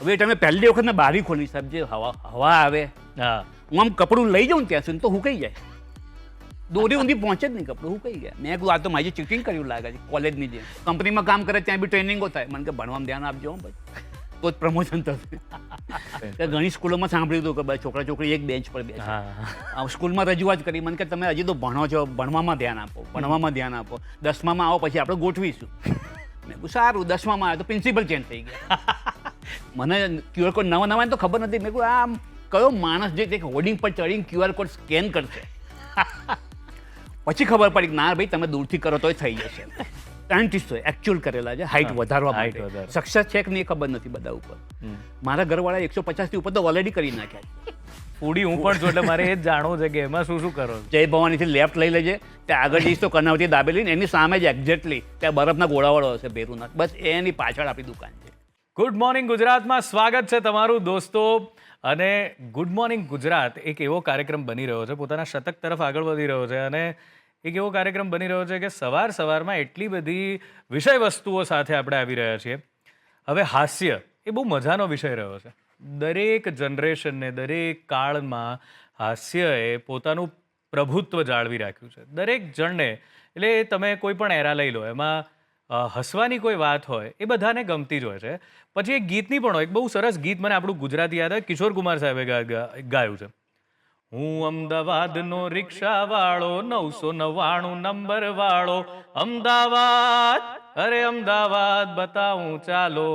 હવે તમે પહેલી વખત ને બારી ખોલી સાહેબ, જે હવા આવે, હું આમ કપડું લઈ જાઉં ત્યાં સુધી તો હુકાઈ જાય, દોરી ઊંધી પહોંચે જ નહીં, કપડું હુકાઈ જાય. મેં કીધું આ તો મારી ચીટિંગ કર્યું લાગે છે. કોલેજની જે કંપનીમાં કામ કરે ત્યાં બી ટ્રેનિંગો થાય. મને કે ભણવામાં ધ્યાન આપજો ભાઈ, તો જ પ્રમોશન થશે. ઘણી સ્કૂલોમાં સાંભળ્યું હતું કે ભાઈ છોકરા છોકરી એક બેન્ચ પર બેસે. સ્કૂલમાં રજૂઆત કરી, મને કે તમે હજી તો ભણો છો, ભણવામાં ધ્યાન આપો, ભણવામાં ધ્યાન આપો, 10માં આવો પછી આપણે ગોઠવીશું. મેં કહ્યું સારું. 10માં આવ્યો તો પ્રિન્સિપલ ચેન્જ થઈ ગયા. મને QR કોડ નવા તો ખબર નથી. મેં કહ્યું આમ કયો માણસ જે હોર્ડિંગ પર ચડીને QR કોડ સ્કેન કરશે. પછી ખબર પડી કે ના ભાઈ તમે દૂરથી કરો તોય થઈ જશે. સાયન્ટિસ્ટો એકચ્યુઅલ કરેલા છે હાઇટ વધારવા માટે. સક્સેસ છે કે નહીં ખબર નથી બધા ઉપર. મારા ઘરવાળા 150 થી ઉપર તો ઓલરેડી કરી નાખ્યા. ફૂડી હું પણ છું એટલે મારે એ જ જાણવું છે કે એમાં શું શું કરો. જય ભવાનીથી લેફ્ટ લઈ લેજે, ત્યાં આગળ જઈશ તો કનાવતી દાબેલી, એની સામે જ એક્ઝેક્ટલી ત્યાં બરફના ગોળાવાળો હશે ભેરુનાથ, બસ એની પાછળ આપણી દુકાન છે. ગુડ મોર્નિંગ ગુજરાતમાં સ્વાગત છે તમારું દોસ્તો. અને ગુડ મોર્નિંગ ગુજરાત એક એવો કાર્યક્રમ બની રહ્યો છે, પોતાના શતક તરફ આગળ વધી રહ્યો છે, અને એક એવો કાર્યક્રમ બની રહ્યો છે કે સવારમાં એટલી બધી વિષય વસ્તુઓ સાથે આપણે આવી રહ્યા છીએ. હવે હાસ્ય એ બહુ મજાનો વિષય રહ્યો છે. દરેક જનરેશનને, દરેક કાળમાં હાસ્યએ પોતાનું પ્રભુત્વ જાળવી રાખ્યું છે. દરેક જણને, એટલે તમે કોઈ પણ એરા લઈ લો, એમાં હસવાની કોઈ વાત હોય એ બધાને ગમતી જ હોય છે. પછી એક ગીતની પણ હોય, એક બહુ સરસ ગીત મને આપણું ગુજરાતી યાદ આવે, કિશોર કુમાર સાહેબે ગાયું છે. હું અમદાવાદનો રિક્ષાવાળો, 999 નંબર વાળો, અમદાવાદ, અરે અમદાવાદ બતાવું ચાલો,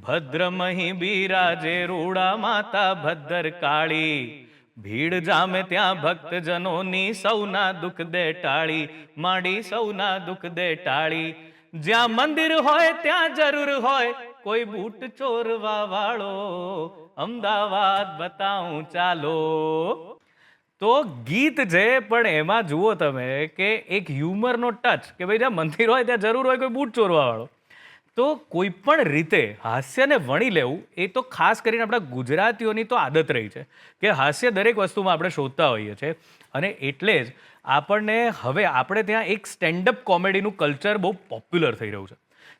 ભદ્રમહી બિરાજે રૂડા માતા ભદ્ર કાળી, ભીડ જામે ત્યાં ભક્તજનોની, સૌના દુઃખ દે ટાળી, માંડી સૌના દુઃખ દે ટાળી, જ્યાં મંદિર હોય ત્યાં જરૂર હોય કોઈ બૂટ ચોરવા વાળો, અમદાવાદ બતાવું ચાલો. તો ગીત છે, પણ એમાં જુઓ તમે કે એક હ્યુમરનો ટચ, કે ભાઈ જ્યાં મંદિર હોય ત્યાં જરૂર હોય કોઈ બૂટ ચોરવા વાળો. તો કોઈ પણ રીતે હાસ્યને વણી લેવું એ તો ખાસ કરીને આપણા ગુજરાતીઓની તો આદત રહી છે કે હાસ્ય દરેક વસ્તુમાં આપણે શોધતા હોઈએ છીએ. અને એટલે જ આપણને હવે આપણે ત્યાં એક સ્ટેન્ડઅપ કોમેડીનું કલ્ચર બહુ પોપ્યુલર થઈ રહ્યું છે.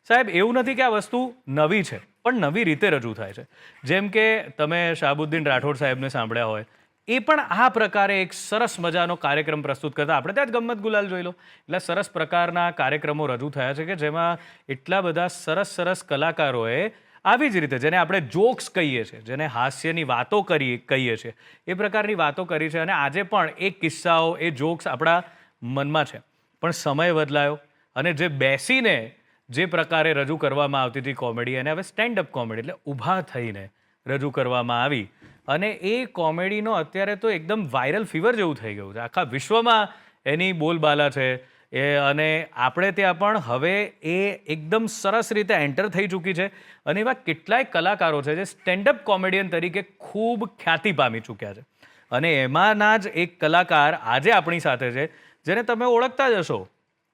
સાહેબ, એવું નથી કે આ વસ્તુ નવી છે, પણ નવી રીતે રજૂ થાય છે. જેમ કે તમે શાહબુદ્દીન રાઠોડ સાહેબને સાંભળ્યા હોય, એ પણ આ પ્રકારે એક સરસ મજાનો કાર્યક્રમ પ્રસ્તુત કરતા. આપણે ત્યાં જ ગમ્મત ગુલાલ જોઈ લો, એટલે સરસ પ્રકારના કાર્યક્રમો રજૂ થયા છે કે જેમાં એટલા બધા સરસ સરસ કલાકારોએ આવી જ રીતે, જેને આપણે જોક્સ કહીએ છીએ, જેને હાસ્યની વાતો કહીએ છીએ, એ પ્રકારની વાતો કરી છે. અને આજે પણ એ કિસ્સાઓ, એ જોક્સ આપણા મનમાં છે. પણ સમય બદલાયો અને જે બેસીને જે પ્રકારે રજૂ કરવામાં આવતી હતી કોમેડી, અને હવે સ્ટેન્ડઅપ કોમેડી એટલે ઊભા થઈને રજૂ કરવામાં આવી. અને એ કોમેડીનો અત્યારે તો એકદમ વાયરલ ફીવર જેવું થઈ ગયું છે. આખા વિશ્વમાં એની બોલબાલા છે. અને આપણે ત્યાં પણ હવે એ એકદમ સરસ રીતે એન્ટર થઈ ચૂકી છે. અને એવા કેટલાય કલાકારો છે જે સ્ટેન્ડઅપ કોમેડિયન તરીકે ખૂબ ખ્યાતિ પામી ચૂક્યા છે. અને એમાંના જ એક કલાકાર આજે આપણી સાથે છે, જેને તમે ઓળખતા જ હશો.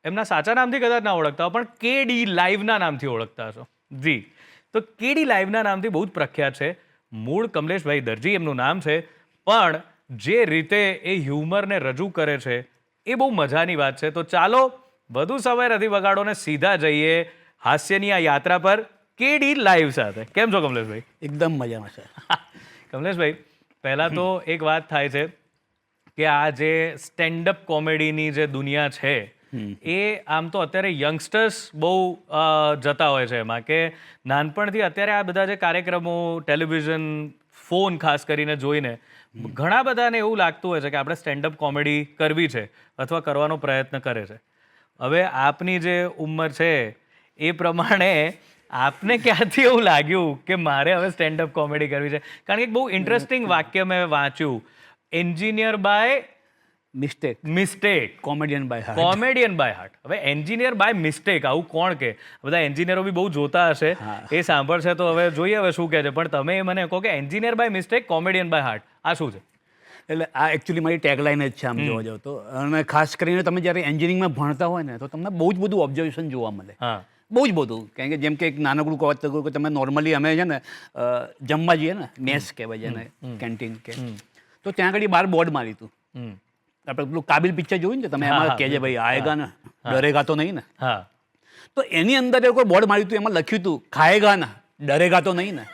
એમના સાચા નામથી કદાચ ના ઓળખતા હો, પણ KD લાઈવના નામથી ઓળખતા હશો. જી, તો KD લાઈવના નામથી બહુ જ પ્રખ્યાત છે. મૂળ કમલેશભાઈ દરજી એમનું નામ છે, પણ જે રીતે એ હ્યુમરને રજૂ કરે છે એ બહુ મજાની વાત છે. તો ચાલો વધુ સમય નથી બગાડો ને સીધા જઈએ હાસ્યની આ યાત્રા પર KD લાઈવ સાથે. કેમ છો કમલેશભાઈ? એકદમ મજામાં છે. કમલેશભાઈ, પહેલાં તો એક વાત થાય છે કે આ જે સ્ટેન્ડઅપ કોમેડીની જે દુનિયા છે એ આમ તો અત્યારે યંગસ્ટર્સ બહુ જતા હોય છે એમાં, કે નાનપણથી અત્યારે આ બધા જે કાર્યક્રમો ટેલિવિઝન, ફોન ખાસ કરીને જોઈને ઘણા બધાને એવું લાગતું હોય છે કે આપણે સ્ટેન્ડઅપ કોમેડી કરવી છે અથવા કરવાનો પ્રયત્ન કરે છે. હવે આપની જે ઉંમર છે એ પ્રમાણે આપને ક્યાંથી એવું લાગ્યું કે મારે હવે સ્ટેન્ડઅપ કોમેડી કરવી છે? કારણ કે એક બહુ ઇન્ટરેસ્ટિંગ વાક્ય મેં વાંચ્યું, engineer by mistake, comedian by heart. Comedian by heart. હવે એન્જિનિયર બાય મિસ્ટેક આવું કોણ કે? બધા એન્જિનિયરો બી બહુ જોતા હશે, એ સાંભળશે તો હવે જોઈએ હવે શું કહે છે. પણ તમે મને કહો કે engineer by mistake, comedian by heart, આ શું છે? એટલે આ એકચ્યુઅલી મારી ટેગલાઇન જ છે આમ જોવા જાવ તો. અને ખાસ કરીને તમે જ્યારે એન્જિનિયરિંગમાં ભણતા હોય ને તો તમને બહુ જ બધું ઓબ્ઝર્વેશન જોવા મળે. બહુ જ બધું. કારણ કે જેમ કે એક નાનકડું વાત કરું કે તમે નોર્મલી અમે છે ને જમવા જઈએ ને, મેસ કહેવાય છે ને, કેન્ટીન કે, તો ત્યાં આગળ બહાર બોર્ડ માર્યું હતું. આપણે પેલું કાબિલ પિક્ચર જોયું ને, તમે એમાં કહેજે ભાઈ આએગા ને ડરેગા તો નહીં ને. તો એની અંદર કોઈ બોર્ડ માર્યું હતું, એમાં લખ્યું હતું ખાએગા ના ડરેગા તો નહીં ને.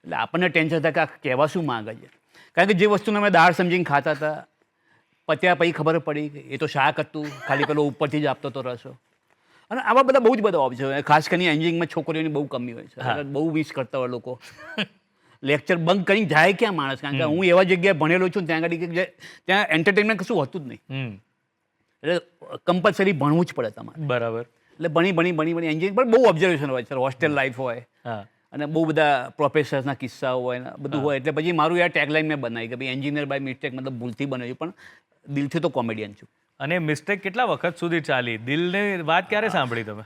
એટલે આપણને ટેન્શન થાય કે આ કહેવા શું માંગે છે. કારણ કે જે વસ્તુને અમે દાળ સમજીને ખાતા હતા, પત્યા પછી ખબર પડી કે એ તો શાક હતું, ખાલી પેલો ઉપરથી જ આપતો હતો રસો. અને આવા બધા બહુ જ બધા ઓપ્શન હોય. ખાસ કરીને એન્જિનિયરિંગમાં છોકરીઓની બહુ કમી હોય છે. એટલે બહુ મિસ કરતા હોય લોકો. લેક્ચર બંક કરીને જાય ક્યાં માણસ? કારણ કે હું એવા જગ્યાએ ભણેલો છું ત્યાં આગળ કે ત્યાં એન્ટરટેનમેન્ટ કશું હોતું જ નહીં. એટલે કમ્પલસરી ભણવું જ પડે તમારે. બરાબર. એટલે ભણી એન્જિનિયરિંગ પણ બહુ ઓબ્ઝર્વેશન હોય સર. હોસ્ટેલ લાઈફ હોય અને બહુ બધા પ્રોફેસર્સના કિસ્સાઓ હોય ને બધું હોય. એટલે પછી મારું યાર ટેગલાઇન મેં બનાવી કે ભાઈ એન્જિનિયર બાય મિસ્ટેક, મતલબ ભૂલથી બનાવ્યું પણ દિલથી તો કોમેડિયન છું. અને મિસ્ટેક કેટલા વખત સુધી ચાલી? દિલની વાત ક્યારે સાંભળી તમે?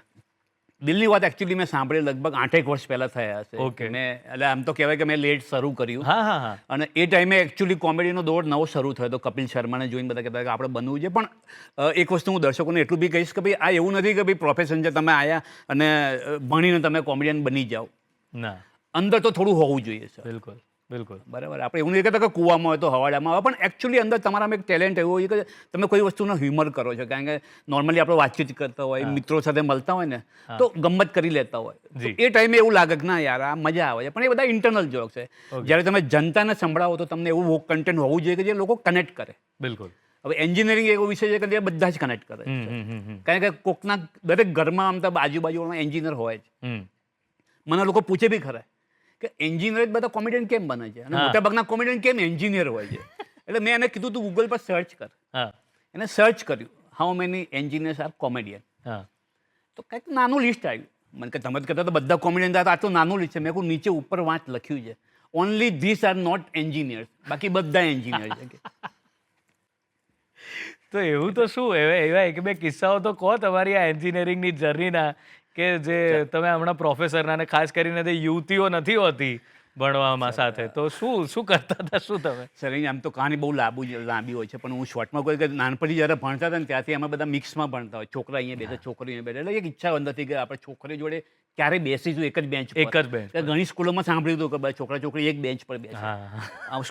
દિલની વાત એકચ્યુઅલી મેં સાંભળી લગભગ 8 વર્ષ પહેલાં થયા હશે. Okay. મેં એટલે આમ તો કહેવાય કે મેં લેટ શરૂ કર્યું. હા. અને એ ટાઈમે એકચ્યુઅલી કોમેડીનો દોર નવો શરૂ થયો હતો. કપિલ શર્માને જોઈને બધા કહેતા કે આપણે બનવું છે. પણ એક વસ્તુ હું દર્શકોને એટલું બી કહીશ કે ભાઈ આ એવું નથી કે ભાઈ પ્રોફેશન છે તમે આવ્યા અને ભણીને તમે કોમેડિયન બની જાઓ. ના, અંદર તો થોડું હોવું જોઈએ સર. બિલકુલ. બરાબર. આપણે એવું નહીં કહેતા કે કૂવામાં હોય તો હવાડામાં આવે, પણ એકચ્યુઅલી અંદર તમારામાં એક ટેલેન્ટ એવું હોય કે તમે કોઈ વસ્તુનો હ્યુમર કરો છો. કારણ કે નોર્મલી આપણે વાતચીત કરતા હોય, મિત્રો સાથે મળતા હોય ને તો ગમત કરી લેતા હોય. તો એ ટાઈમે એવું લાગે કે ના યાર આ મજા આવે છે. પણ એ બધા ઇન્ટરનલ જોક છે. જ્યારે તમે જનતાને સંભળાવો તો તમને એવું કન્ટેન્ટ હોવું જોઈએ કે જે લોકો કનેક્ટ કરે. બિલકુલ. હવે એન્જિનિયરિંગ એવો વિષય છે કે જે બધા જ કનેક્ટ કરે છે. કારણ કે કોકના દરેક ઘરમાં આમ તો આજુબાજુમાં એન્જિનિયર હોય જ. મને લોકો પૂછે બી ખરા કે એન્જિનિયર બધા કોમેડિયન કેમ બને છે અને મોટાભાગના કોમેડિયન કેમ એન્જિનિયર હોય છે. એટલે મેં એને કીધું તું ગૂગલ પર સર્ચ કર. એને સર્ચ કર્યું how many engineers are comedian. તો કંઈક નાનું લિસ્ટ આવ્યું. મને કે તમે કહેતા તો બધા કોમેડિયન હતા, આ તો નાનું લિસ્ટ છે. મેં કહું નીચે ઉપર વાંચ લખ્યું છે only this are not engineers, બાકી બધા એન્જિનિયર છે. તો એવું તો શું એવા એક બે કિસ્સાઓ તો કહો તમારી આ એન્જિનિયરિંગની જર્નીના, કે જે તમે હમણાં પ્રોફેસરના અને ખાસ કરીને તે યુવતીઓ નથી હોતી ભણવામાં સાથે, તો શું કરતા હતા શું તમે? સર આમ તો કહાની બહુ લાંબી હોય છે, પણ હું શોર્ટમાં કોઈ કે નાનપણથી જ્યારે ભણતા હતા ને ત્યાંથી અમે બધા મિક્સમાં ભણતા હોય. છોકરા અહીંયા બેઠા, છોકરીઓ અહીંયા બેઠા. એટલે એક ઈચ્છા અંદરથી કે આપણે છોકરીઓ જોડે ક્યારે બેસીશું એક જ બેન્ચ પર. ઘણી સ્કૂલોમાં સાંભળ્યું હતું કે છોકરા છોકરી એક બેન્ચ પર બેસે.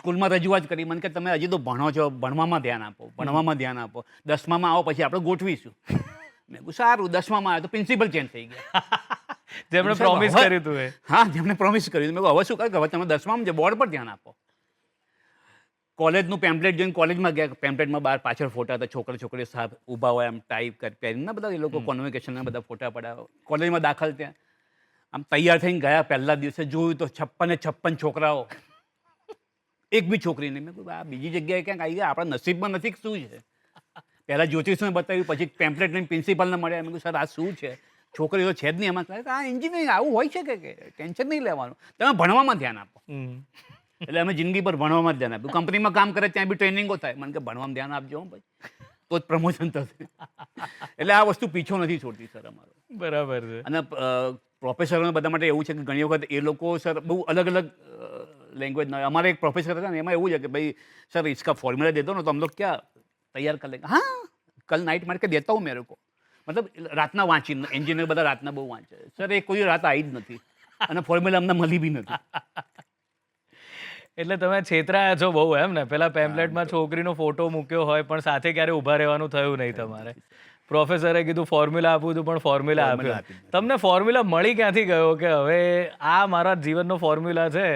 સ્કૂલમાં રજૂઆત કરી મને કે તમે હજી તો ભણો છો, ભણવામાં ધ્યાન આપો. 10માં આવો પછી આપણે ગોઠવીશું. મેં કહ્યું સારું. 10માં આવ્યો તો પ્રિન્સિપલ ચેન્જ થઈ ગયા. જેમણે પ્રોમિસ કર્યું હતું. હા, જેમણે પ્રોમિસ કર્યું. મેં કહ્યું હવે શું કરે, હવે તમે 10માં જે બોર્ડ પર ધ્યાન આપો. કોલેજનું પેમ્પલેટ જોઈને કોલેજમાં ગયા. પેમ્પલેટમાં બહાર પાછળ ફોટા હતા, છોકરીઓ સાહેબ ઊભા હોય આમ ટાઈપ પહેરીને બધા એ લોકો કોન્વોકેશનના બધા ફોટા પડાવ્યા. કોલેજમાં દાખલ ત્યાં આમ તૈયાર થઈને ગયા. પહેલા દિવસે જોયું તો 56 છોકરાઓ, એક બી છોકરી નહીં. મેં કહ્યું આ બીજી જગ્યાએ ક્યાંક આવી ગયા, આપણા નસીબમાં નથી શું છે. પહેલાં જ્યોતિષને બતાવ્યું, પછી પેમ્પલેટ લઈને પ્રિન્સિપાલને મળ્યા. મેં કહ્યું સર આ શું છે, છોકરીઓ છે જ નહીં એમાં. આ એન્જિનિયરિંગ આવું હોય છે કે ટેન્શન નહીં લેવાનું, તમે ભણવામાં ધ્યાન આપો. એટલે અમે જિંદગી પર ભણવામાં જ ધ્યાન આપ્યું. કંપનીમાં કામ કરે ત્યાં બી ટ્રેનિંગો થાય. મને કે ભણવામાં ધ્યાન આપજો ભાઈ, તો જ પ્રમોશન થશે. એટલે આ વસ્તુ પીછો નથી છોડતી સર અમારો. બરાબર છે. અને પ્રોફેસરોને બધા માટે એવું છે કે ઘણી વખત એ લોકો સર બહુ અલગ અલગ લેંગ્વેજના. અમારે એક પ્રોફેસર હતા ને એમાં એવું છે કે ભાઈ સર इसका फॉर्मूला दे दो ना तो हम लोग क्या तैयार कर लेंगे. हाँ कल नाइट मार के देता हूँ मेरे को. મતલબ રાતના વાંચીને. એન્જિનિયર બધા રાતના બહુ વાંચે સર. એ કોઈ રાત આવી જ નથી અને ફોર્મ્યુલા અમને મળી બી નથી. એટલે તમે છેતરાયા છો બહુ એમ ને? પેલા પેમ્પલેટમાં છોકરીનો ફોટો મૂક્યો હોય પણ સાથે ક્યારે ઊભા રહેવાનું થયું નહીં તમારે. પ્રોફેસરે કીધું ફોર્મ્યુલા આપવું હતું પણ ફોર્મ્યુલા આપ્યો. તમને ફોર્મ્યુલા મળી ક્યાંથી ગયો કે હવે આ મારા જીવનનો ફોર્મ્યુલા છે?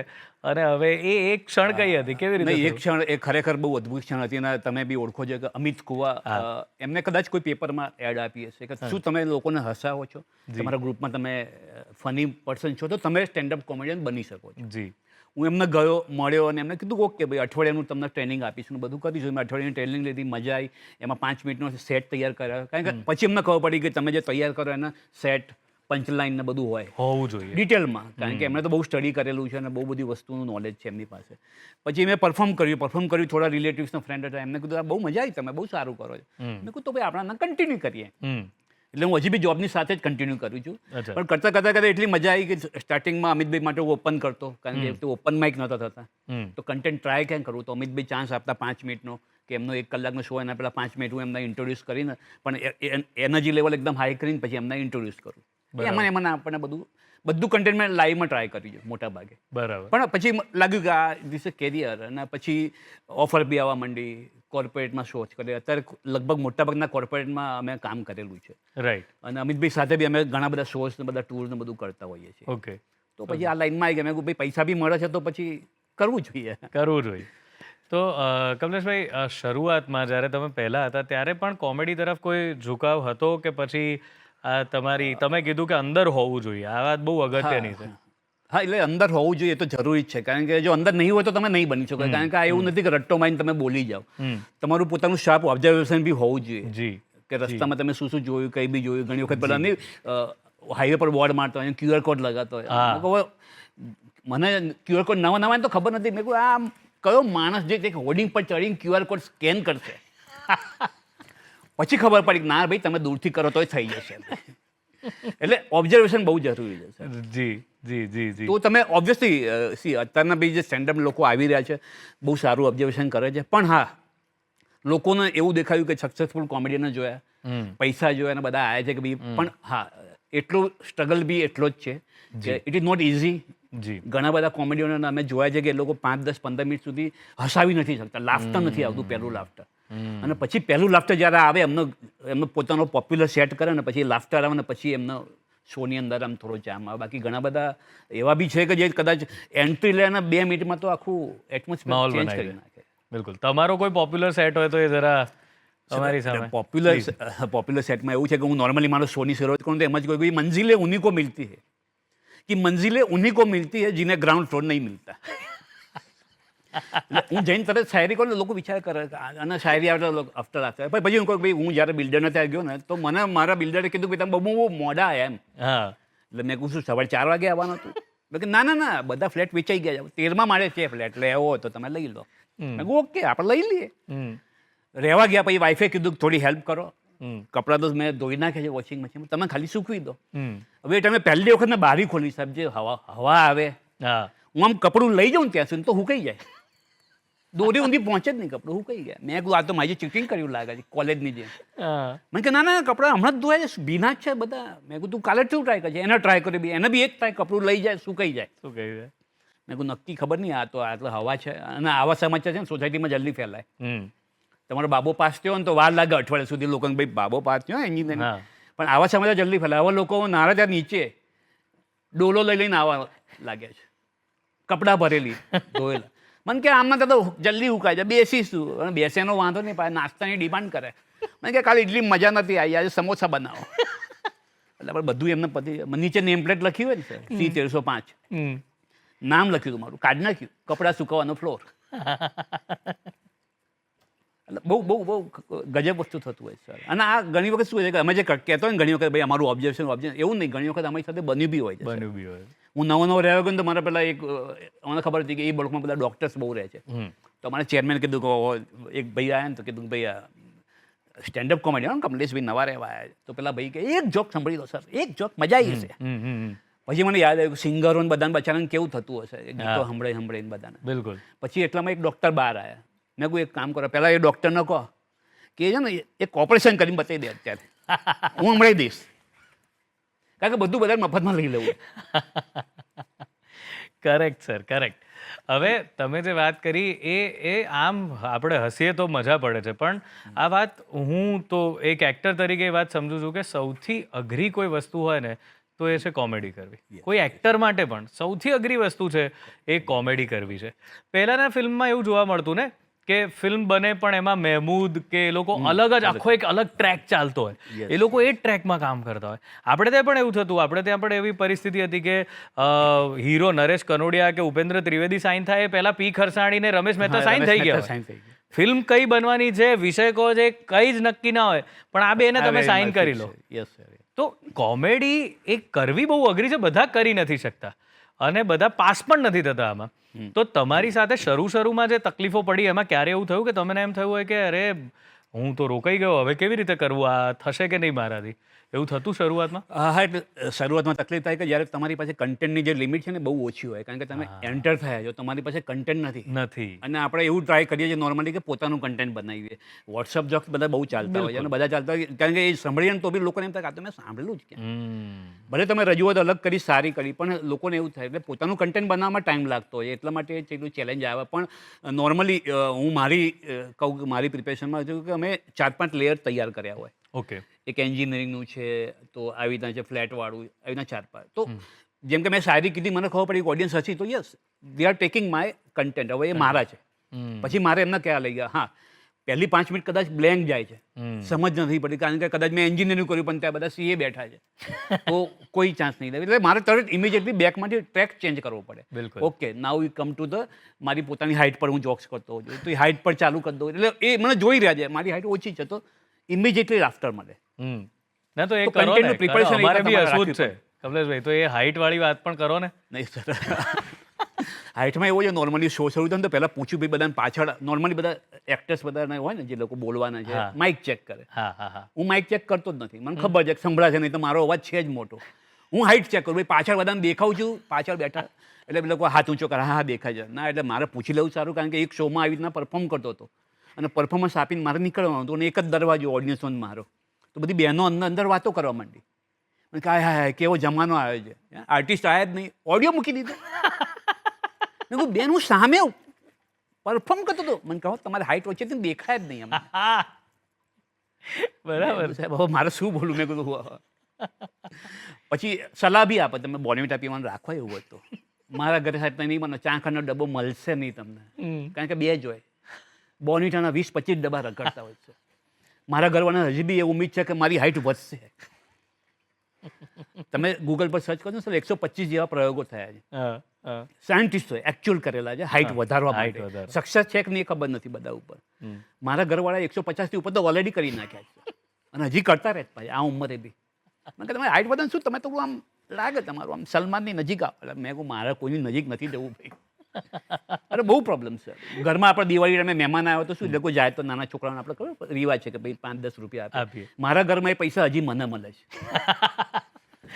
અને હવે એ એક ક્ષણ કઈ હતી, કેવી રીતે? એક ક્ષણ એ ખરેખર બહુ અદ્ભુત ક્ષણ હતી. અને તમે બી ઓળખો છો કે અમિત કુવા, એમને કદાચ કોઈ પેપરમાં એડ આપી હશે કે શું તમે લોકોને હસાવો છો, તમારા ગ્રુપમાં તમે ફની પર્સન છો તો તમે સ્ટેન્ડઅપ કોમેડિયન બની શકો છો. જી. હું એમને ગયો, મળ્યો અને એમને કીધું ઓકે ભાઈ અઠવાડિયાનું તમને ટ્રેનિંગ આપીશું, બધું કરીશું. મેં અઠવાડિયાની ટ્રેનિંગ લીધી, મજા આવી. એમાં 5 મિનિટનો સેટ તૈયાર કર્યો. કારણ કે પછી એમને ખબર પડી કે તમે જે તૈયાર કરો એના સેટ, પંચલાઈન ને બધું હોય હોવું જોઈએ ડિટેલમાં. કારણ કે એમણે તો બહુ સ્ટડી કરેલું છે અને બહુ બધી વસ્તુનું નોલેજ છે એમની પાસે. પછી મેં પરફોર્મ કર્યું. થોડા રિલેટિવ્સના ફ્રેન્ડ હતા, એમને કીધું બહુ મજા આવી, તમે બહુ સારું કરો છો. મેં કીધું તો ભાઈ આપણે કન્ટિન્યુ કરીએ. એટલે હું હજી બી જોબની સાથે જ કન્ટિન્યુ કરું છું. પણ કરતાં એટલી મજા આવી કે સ્ટાર્ટિંગમાં અમિતભાઈ માટે હું ઓપન કરતો. કારણ કે ઓપન માઇક નહોતા થતા તો કન્ટેન્ટ ટ્રાય ક્યાં કરવું. તો અમિતભાઈ ચાન્સ આપતા 5 મિનિટનો કે એમનો 1 કલાકનો શો, એના પહેલાં 5 મિનિટ હું એમને ઇન્ટ્રોડ્યુસ કરીને પણ એનર્જી લેવલ એકદમ હાઈ કરીને પછી એમને ઇન્ટ્રોડ્યુસ કરું. એમાં આપણને બધું કન્ટેન્ટ મેં લાઈવમાં ટ્રાય કર્યું છે મોટા ભાગે. બરાબર. પણ પછી લાગ્યું કે આ ધીસ કેરિયર. અને પછી ઓફર બી આવવા માંડી. કોર્પોરેટમાં શો કરે. અત્યારે લગભગ મોટાભાગના કોર્પોરેટમાં અમે કામ કરેલું છે. રાઈટ. અને અમિતભાઈ સાથે બી અમે ઘણા બધા શોઝ ને બધા ટૂર ને બધું કરતા હોઈએ છીએ. ઓકે. તો પછી આ લાઈનમાં આવી ગયા. મેં કીધું ભાઈ પૈસા બી મળે છે તો પછી કરવું જોઈએ. કરવું જોઈએ. તો કમલેશભાઈ, શરૂઆતમાં જ્યારે તમે પહેલા હતા ત્યારે પણ કોમેડી તરફ કોઈ ઝુકાવ હતો કે પછી તમે કીધું કે અંદર હોવું જોઈએ, આ વાત બહુ અગત્યની છે. હા, એટલે અંદર હોવું જોઈએ તો જરૂરી જ છે, કારણ કે જો અંદર નહીં હોય તો તમે નહીં બની શકો. કારણ કે આ એવું નથી કે રટ્ટો મારીને તમે બોલી જાઓ. તમારું પોતાનું શાર્પ ઓબ્ઝર્વેશન બી હોવું જોઈએ. જી. કે રસ્તામાં તમે શું શું જોયું, કઈ બી જોયું. ઘણી વખત પેલા નહીં હાઈવે પર બોર્ડ મારતો હોય, QR કોડ લગાતો હોય. મને QR કોડ નવા નવા તો ખબર નથી. મેં કહ્યું આ કયો માણસ જે હોર્ડિંગ પર ચડીને QR કોડ સ્કેન કરશે. પછી ખબર પડી કે ના ભાઈ તમે દૂરથી કરો તોય થઈ જશે. એટલે ઓબ્ઝર્વેશન બહુ જરૂરી છે સર. જી જી જી જી. તો તમે ઓબ્વિયસલી અત્યારના બી જે સ્ટેન્ડઅપ લોકો આવી રહ્યા છે બહુ સારું ઓબ્ઝર્વેશન કરે છે. પણ હા, લોકોને એવું દેખાયું કે સક્સેસફુલ કોમેડિયનને જોયા, પૈસા જોયા ને બધા આવ્યા છે કે ભાઈ. પણ હા, એટલો સ્ટ્રગલ બી એટલો જ છે કે ઇટ ઇઝ નોટ ઇઝી. જી. ઘણા બધા કોમેડિયનોને અમે જોયા છે કે એ લોકો 5, 10, 15 મિનિટ સુધી હસાવી નથી શકતા. લાફ્ટર નથી આવતું, પહેલું લાફ્ટર. અને પછી પહેલું લાફ્ટર જ્યારે આવે એમનો પોતાનો પોપ્યુલર સેટ કરે ને પછી લાફ્ટર આવે ને પછી એમનો શોની અંદર આમ થોડો જામ આવે. બાકી ઘણા બધા એવા બી છે કે જે કદાચ એન્ટ્રી લે અને 2 મિનિટમાં તો આખું એટમોસ્ફિયર ચેન્જ કરી નાખે. બિલકુલ. તમારો કોઈ પોપ્યુલર સેટ હોય તો એ જરા અમારી સામે. પોપ્યુલર સેટમાં એવું છે કે હું નોર્મલી મારો શોની શરૂઆત કરું તો એમ જ કોઈ મંજિલે ઉन्हीं को मिलती है कि मंजिलें उन्हीं को मिलती है जिन्हें ग्राउंड फ्लोर नहीं मिलता. હું જઈને તરત શાયરી કરું ને લોકો વિચાર કરે અને શાયરી આવે આફ્ટર આફ્ટર. પછી હું કહું ભાઈ હું જ્યારે બિલ્ડરને ત્યાં ગયો ને તો મને મારા બિલ્ડરે કીધું કે તમે બહુ મોડા આવ્યા એમ. એટલે મેં કહું શું સવારે 4 વાગે આવવાનું હતું? કે ના ના ના, બધા ફ્લેટ વેચાઈ ગયા છે, 13મા માળે છે ફ્લેટ, એટલે એવો તો તમે લઈ લો. મેં કહું ઓકે આપણે લઈ લઈએ. રહેવા ગયા. પછી વાઈફે કીધું થોડી હેલ્પ કરો. કપડાં તો મેં ધોઈ નાખ્યા છે વોશિંગ મશીનમાં, તમે ખાલી સૂકવી દો. હવે તમે પહેલી વખત ને બારી ખોલી સાહેબ, જે હવા આવે, હું આમ કપડું લઈ જાઉં ત્યાં સુધી તો હુકાઈ જાય. દોરી ઊંધી પહોંચે જ નહીં, કપડું હુકાઈ ગયા. મેં કીધું આ તો મારી ચીટિંગ કર્યું લાગે છે કોલેજની જેમ. મેં કે ના ના, કપડાં હમણાં જ ધોયા છે, ભીના જ છે બધા. મેં કીધું તું કાલે શું ટ્રાય કરજે? એને ટ્રાય કર્યું બી, એને બી એક ટ્રાય, કપડું લઈ જાય સુકાઈ જાય. મેં કીધું નક્કી ખબર નહીં, આ તો આટલો હવા છે અને આવા સમાચાર છે ને સોસાયટીમાં જલ્દી ફેલાય. તમારો બાબો પાસ થયો ને તો વાર લાગે અઠવાડિયા સુધી લોકોને, ભાઈ બાબો પાસ થયો એન્જિનિયરિંગ. પણ આવા સમાચાર જલ્દી ફેલાય. આવા લોકો નારા ત્યાં નીચે ડોલો લઈ લઈને આવવા લાગ્યા છે, કપડાં ભરેલી ધોયેલા. મને કે આમના તો જલ્દી ઉકાય છે, બેસીશું. અને બેસેનો વાંધો નહીં, પાછા નાસ્તાની ડિમાન્ડ કરે. મને કે કાલે એટલી મજા નથી આવી, આજે સમોસા બનાવો. એટલે આપણે બધું એમને પતિ નીચે નેમ પ્લેટ લખી હોય ને સર, C1305 નામ લખ્યું હતું મારું, કાઢ નાખ્યું, કપડાં સુકવવાનો ફ્લોર. એટલે બહુ બહુ બહુ ગજબ વસ્તુ થતું હોય સર. અને આ ઘણી વખત શું છે કે અમે જે કહેતો હોય ને ઘણી વખત ભાઈ અમારું ઓબ્ઝર્વેશન એવું નહીં, ઘણી વખત અમારી સાથે બન્યું બી હોય છે. હું નવો રહેવા ગયો ને તો મારા પેલા અમને ખબર હતી કે એ બ્લોકમાં બધા ડોક્ટર્સ બહુ રહે છે. તો અમારા ચેરમેન કીધું કે એક ભાઈ આવ્યા ને તો કીધું ભાઈ સ્ટેન્ડઅપ કોમેડી કમલેશભાઈ નવા રહેવા આવ્યા. તો પેલા ભાઈ કે એક જોક સાંભળી લો સર, એક જોક મજા આવી હશે. પછી મને યાદ આવ્યું સિંગરો બધાને બચારાને કેવું થતું હશે ગીતો સંભળાઈને બધાને. બિલકુલ. પછી એટલામાં એક ડૉક્ટર બહાર આવ્યા. મેં કહું એક કામ કરો, પહેલાં એ ડૉક્ટરને કહો કે છે ને એક ઓપરેશન કરીને બતાવી દે અત્યારે, હું સંભળાવી દઈશ. કારણ કે બધું બધા મફતમાં લઈ લેવું. Correct sir, correct. હવે તમે જે વાત કરી એ આમ આપણે હસીએ તો મજા પડે છે, પણ આ વાત હું તો એક એક્ટર તરીકે એ વાત સમજુ છું કે સૌથી અઘરી કોઈ વસ્તુ હોય ને તો એ છે કોમેડી કરવી. કોઈ એક્ટર માટે પણ સૌથી અઘરી વસ્તુ છે એ કોમેડી કરવી છે. પહેલાંના ફિલ્મમાં એવું જોવા મળતું ને કે ફિલ્મ બને પણ એમાં મહેમૂદ કે એ લોકો અલગ જ આખો એક અલગ ટ્રેક ચાલતો હોય, એ લોકો એ જ ટ્રેકમાં કામ કરતા હોય. આપણે ત્યાં પણ એવું થતું, આપણે ત્યાં પણ એવી પરિસ્થિતિ હતી કે હીરો નરેશ કનોડિયા કે ઉપેન્દ્ર ત્રિવેદી સાઇન થાય એ પહેલા પી ખરસાણી ને રમેશ મહેતા સાઇન થઈ ગયા. ફિલ્મ કઈ બનવાની છે, વિષય કહો છે, કઈ જ નક્કી ના હોય, પણ આ બેને તમે સાઇન કરી લો. તો કોમેડી એ કરવી બહુ અઘરી છે, બધા કરી નથી શકતા અને બધા પાસ પણ નથી થતા આમાં. તો તમારી સાથે શરૂમાં જે તકલીફો પડી એમાં ક્યારે એવું થયું કે તમને એમ થયું હોય કે અરે હું તો રોકાઈ ગયો, હવે કેવી રીતે કરવું, આ થશે કે નહીં મારાથી? એવું થતું શરૂઆતમાં? હા, એટલે શરૂઆતમાં તકલીફ થાય કે જ્યારે તમારી પાસે કન્ટેન્ટની જે લિમિટ છે ને બહુ ઓછી હોય, કારણ કે તમે એન્ટર થયા છો, તમારી પાસે કન્ટેન્ટ નથી. અને આપણે એવું ટ્રાય કરીએ છીએ નોર્મલી કે પોતાનું કન્ટેન્ટ બનાવીએ. વોટ્સઅપ જોક્સ બધા બહુ ચાલતા હોય અને બધા ચાલતા હોય, કારણ કે એ સાંભળીએ તો બી લોકોને એમ થાય આ તો મેં સાંભળેલું જ કે ભલે તમે રજૂઆત અલગ કરી, સારી કરી, પણ લોકોને એવું થાય એટલે પોતાનું કન્ટેન્ટ બનાવવામાં ટાઈમ લાગતો હોય, એટલા માટે એટલું ચેલેન્જ આવે. પણ નોર્મલી હું કહું કે મારી પ્રિપેરેશનમાં છું કે અમે 4-5 લેયર તૈયાર કર્યા હોય. ઓકે. એક એન્જિનિયરિંગનું છે, તો આવી રીતના છે ફ્લેટવાળું, આવી રીતના 4-5. તો જેમ કે મેં શાયરી કીધી, મને ખબર પડી ઓડિયન્સ હસી, તો yes they are taking my content. હવે એ મારા છે. પછી મારે એમના ક્યાં લઈ ગયા. હા, પહેલી 5 મિનિટ કદાચ બ્લેન્ક જાય છે, સમજ નથી પડી, કારણ કે કદાચ મેં એન્જિનિયરિંગ કર્યું પણ ત્યાં બધા સીએ બેઠા છે, તો કોઈ ચાન્સ નહીં. એટલે મારે તરત ઇમિડિયેટલી બેકમાંથી ટ્રેક ચેન્જ કરવો પડે. બિલકુલ. Okay, now you come to the મારી પોતાની હાઇટ પર હું જોક્સ કરતો હોઉં છું, તો એ હાઇટ પર ચાલુ કરી દઉં. એટલે એ મને જોઈ રહ્યા છે, મારી હાઇટ ઓછી છે, તો ઇમિડિયેટલી લાફ્ટર મળે. ના તો એ તો કરો content ને, નું preparation અમારે એક બી તમારે હસવું જ છે કમલેશભાઈ, તો એ હાઇટ વાળી વાત પણ કરો ને. નહીં સર, હાઇટમાં એવો છે, નોર્મલી શો શરૂ થાય ને તો પહેલાં પૂછ્યું ભાઈ બધાને, પાછળ નોર્મલી બધા એક્ટર્સ બધાને હોય ને જે લોકો બોલવાના છે, હા. માઇક ચેક કરે. હા હા હા. હું માઇક ચેક કરતો જ નથી, મને ખબર છે કે સંભળાશે નહીં, તો મારો અવાજ છે જ મોટો. હું હાઇટ ચેક કરું, ભાઈ પાછળ બધાને દેખાઉં છું, પાછળ બેઠા એટલે એ લોકો હાથ ઊંચો કરે, હા હા દેખાય છે. ના, એટલે મારે પૂછી લેવું સારું, કારણ કે એક શોમાં આવી રીતના પરફોર્મ કરતો હતો અને પરફોર્મન્સ આપીને મારે નીકળવાનું હતું, અને એક જ દરવાજો ઓડિયન્સનો મારો. તો બધી બહેનો અંદર અંદર વાતો કરવા માંડી, કે હાય હાય કેવો જમાનો આવ્યો છે, આર્ટિસ્ટ આવ્યા જ નહીં, ઓડિયો મૂકી દીધો. મેં કહું બેન, હું સામે પરફોર્મ કરતો હતો, મને કહો તમારી હાઇટ ઓછી દેખાય જ નહીં અમને. બરાબર. સાહેબ હવે મારે શું બોલું? મેં કીધું પછી સલાહ બી આપે, તમે બોર્નવિટા પીવાનું રાખવા એવું હોય તો. મારા ઘરે સાહેબ નહીં બનો, ચાંખાનો ડબ્બો મળશે નહીં તમને, કારણ કે 2 જ હોય. બોર્નવિટાના 20-25 ડબ્બા રગડતા હોય છે. મારા ઘરવાળાને હજી બી એ ઉમ્મીદ છે કે મારી હાઇટ વધશે. તમે ગૂગલ પર સર્ચ કરજો સર, 125 જેવા પ્રયોગો થયા છે, સાયન્ટિસ્ટોએ એકચ્યુઅલ કરેલા છે હાઇટ વધારવા માટે. સક્સેસ છે કે નહીં ખબર નથી બધા ઉપર. મારા ઘરવાળા 150થી ઉપર તો ઓલરેડી કરી નાખ્યા છે, અને હજી કરતા રહે ભાઈ આ ઉંમરે બી. મેં કહે તમારી હાઇટ વધે શું, તમે તો આમ લાગે તમારું આમ સલમાનની નજીક આવો. મેં કહું મારા કોઈની નજીક નથી જવું ભાઈ. અરે બહુ પ્રોબ્લેમ છે ઘરમાં. આપણે દિવાળી ટાઈમે મહેમાન આવ્યો તો શું, લોકો જાય તો નાના છોકરાઓને આપણે ખબર રિવાજ છે કે ભાઈ 5-10 રૂપિયા આપીએ. મારા ઘરમાં એ પૈસા હજી મને મળે છે.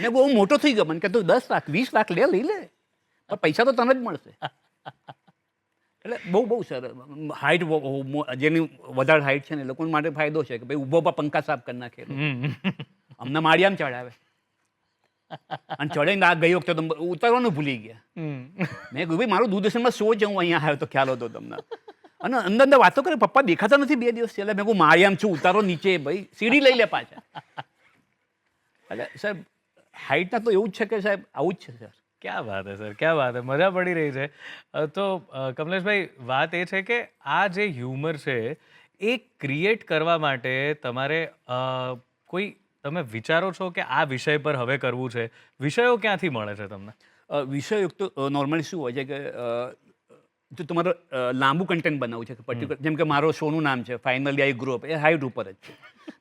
મેં બહુ મોટો થઈ ગયો, મને કે તું 10 લાખ 20 લાખ લઈ લે, પણ પૈસા તો તને જ મળશે. એટલે બહુ સર હાઇટ, જેની વધારે હાઇટ છે ને એ લોકો માટે ફાયદો છે કે ભાઈ ઊભો પર પંખા સાફ કરી નાખે. અમને માળિયામાં ચડાવે, અને ચડે આ ગઈ વખતે તો ઉતારવાનું ભૂલી ગયા. મેં કહ્યું ભાઈ મારું દૂરદર્શનમાં શો છે, હું અહીંયા આવ્યો તો ખ્યાલ હતો તમને. અને અંદર અંદર વાતો કરે, પપ્પા દેખાતા નથી 2 દિવસ એટલે. મેં કહું માળિયામાં છું, ઉતારો નીચે ભાઈ, સીડી લઈ લે પાછા. એટલે સાહેબ હાઇટના તો એવું જ છે કે સાહેબ આવું જ છે સર. ક્યાં વાત હે સર, ક્યાં વાત હે, મજા પડી રહી છે. તો કમલેશભાઈ, વાત એ છે કે આ જે હ્યુમર છે એ ક્રિએટ કરવા માટે તમારે કોઈ તમે વિચારો છો કે આ વિષય પર હવે કરવું છે? વિષયો ક્યાંથી મળે છે તમને? વિષય તો નોર્મલી શું હોય છે કે જો તમારે લાંબુ કન્ટેન્ટ બનાવવું છે કે પર્ટિક્યુલર, જેમ કે મારો શોનું નામ છે finally I grow up, A height ઉપર જ છે.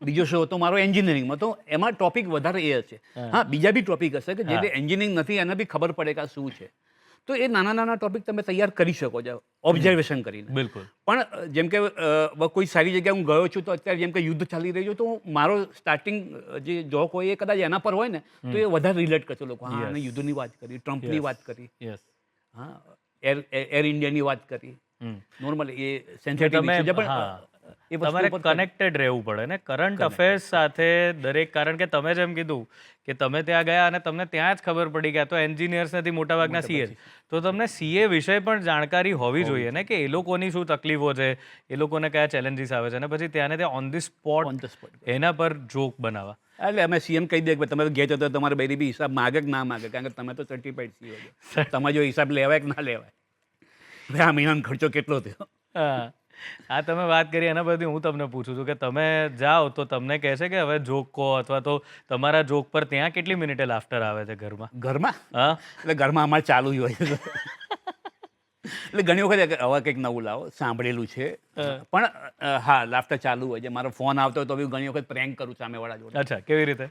બીજો શો તો મારો એન્જિનિયરિંગમાં, તો એમાં ટોપિક વધારે એ હશે. હા, બીજા બી ટોપિક હશે કે જે એન્જિનિયરિંગ નથી એને બી ખબર પડે કે આ શું છે. તો એ નાના નાના ટોપિક તમે તૈયાર કરી શકો છો ઓબ્ઝર્વેશન કરીને. બિલકુલ. પણ જેમ કે કોઈ સારી જગ્યાએ હું ગયો છું, તો અત્યારે જેમ કે યુદ્ધ ચાલી રહ્યું છે, તો મારો સ્ટાર્ટિંગ જે જોક હોય એ કદાચ એના પર હોય ને તો એ વધારે રિલેટ કરશે લોકો. હા, અને યુદ્ધની વાત કરી, ટ્રમ્પની વાત કરી, હા એર ઇન્ડિયાની વાત કરી. નોર્મલી એ સેન્સિટિવ છે, પણ તમારે કનેક્ટેડ રહેવું પડે ને કરંટ અફેર્સ સાથે દરેક. કારણ કે તમે જેમ કીધું કે તમે ત્યાં ગયા અને તમને ત્યાં જ ખબર પડી ગયા, તો એન્જિનિયર્સ નથી મોટાભાગના સીએ, તો તમને સીએ વિશે પણ જાણકારી હોવી જોઈએ ને, કે એ લોકોની શું તકલીફો છે, એ લોકોને કયા ચેલેન્જીસ આવે છે, અને પછી ત્યાં ને ત્યાં ઓન ધી સ્પોટ એના પર જોક બનાવવા. એટલે અમે સીએમ કહી દે કે તમે ઘેર જતો તમારે બૈરી બી હિસાબ માગે કે ના માગે, કારણ કે તમે તો સર્ટિફાઈડ સીએ છો, તમારે જો હિસાબ લેવાય કે ના લેવાય, ભાઈ આ મહિનાનો ખર્ચો કેટલો થયો. હા, તમે વાત કરી એના પરથી હું તમને પૂછું છું કે તમે જાઓ તો તમને કહે છે કે હવે જોક કહો, અથવા તો તમારા જોક પર ત્યાં કેટલી મિનિટે લાફ્ટર આવે છે ઘરમાં? હા, એટલે ઘરમાં અમારે ચાલુ જ હોય છે. એટલે ઘણી વખત હવે કંઈક નવું લાવો, સાંભળેલું છે, પણ હા લાફ્ટર ચાલુ હોય છે. મારો ફોન આવતો હોય તો બી ઘણી વખત પ્રેન્ક કરું સામેવાળા જોડે. અચ્છા, કેવી રીતે?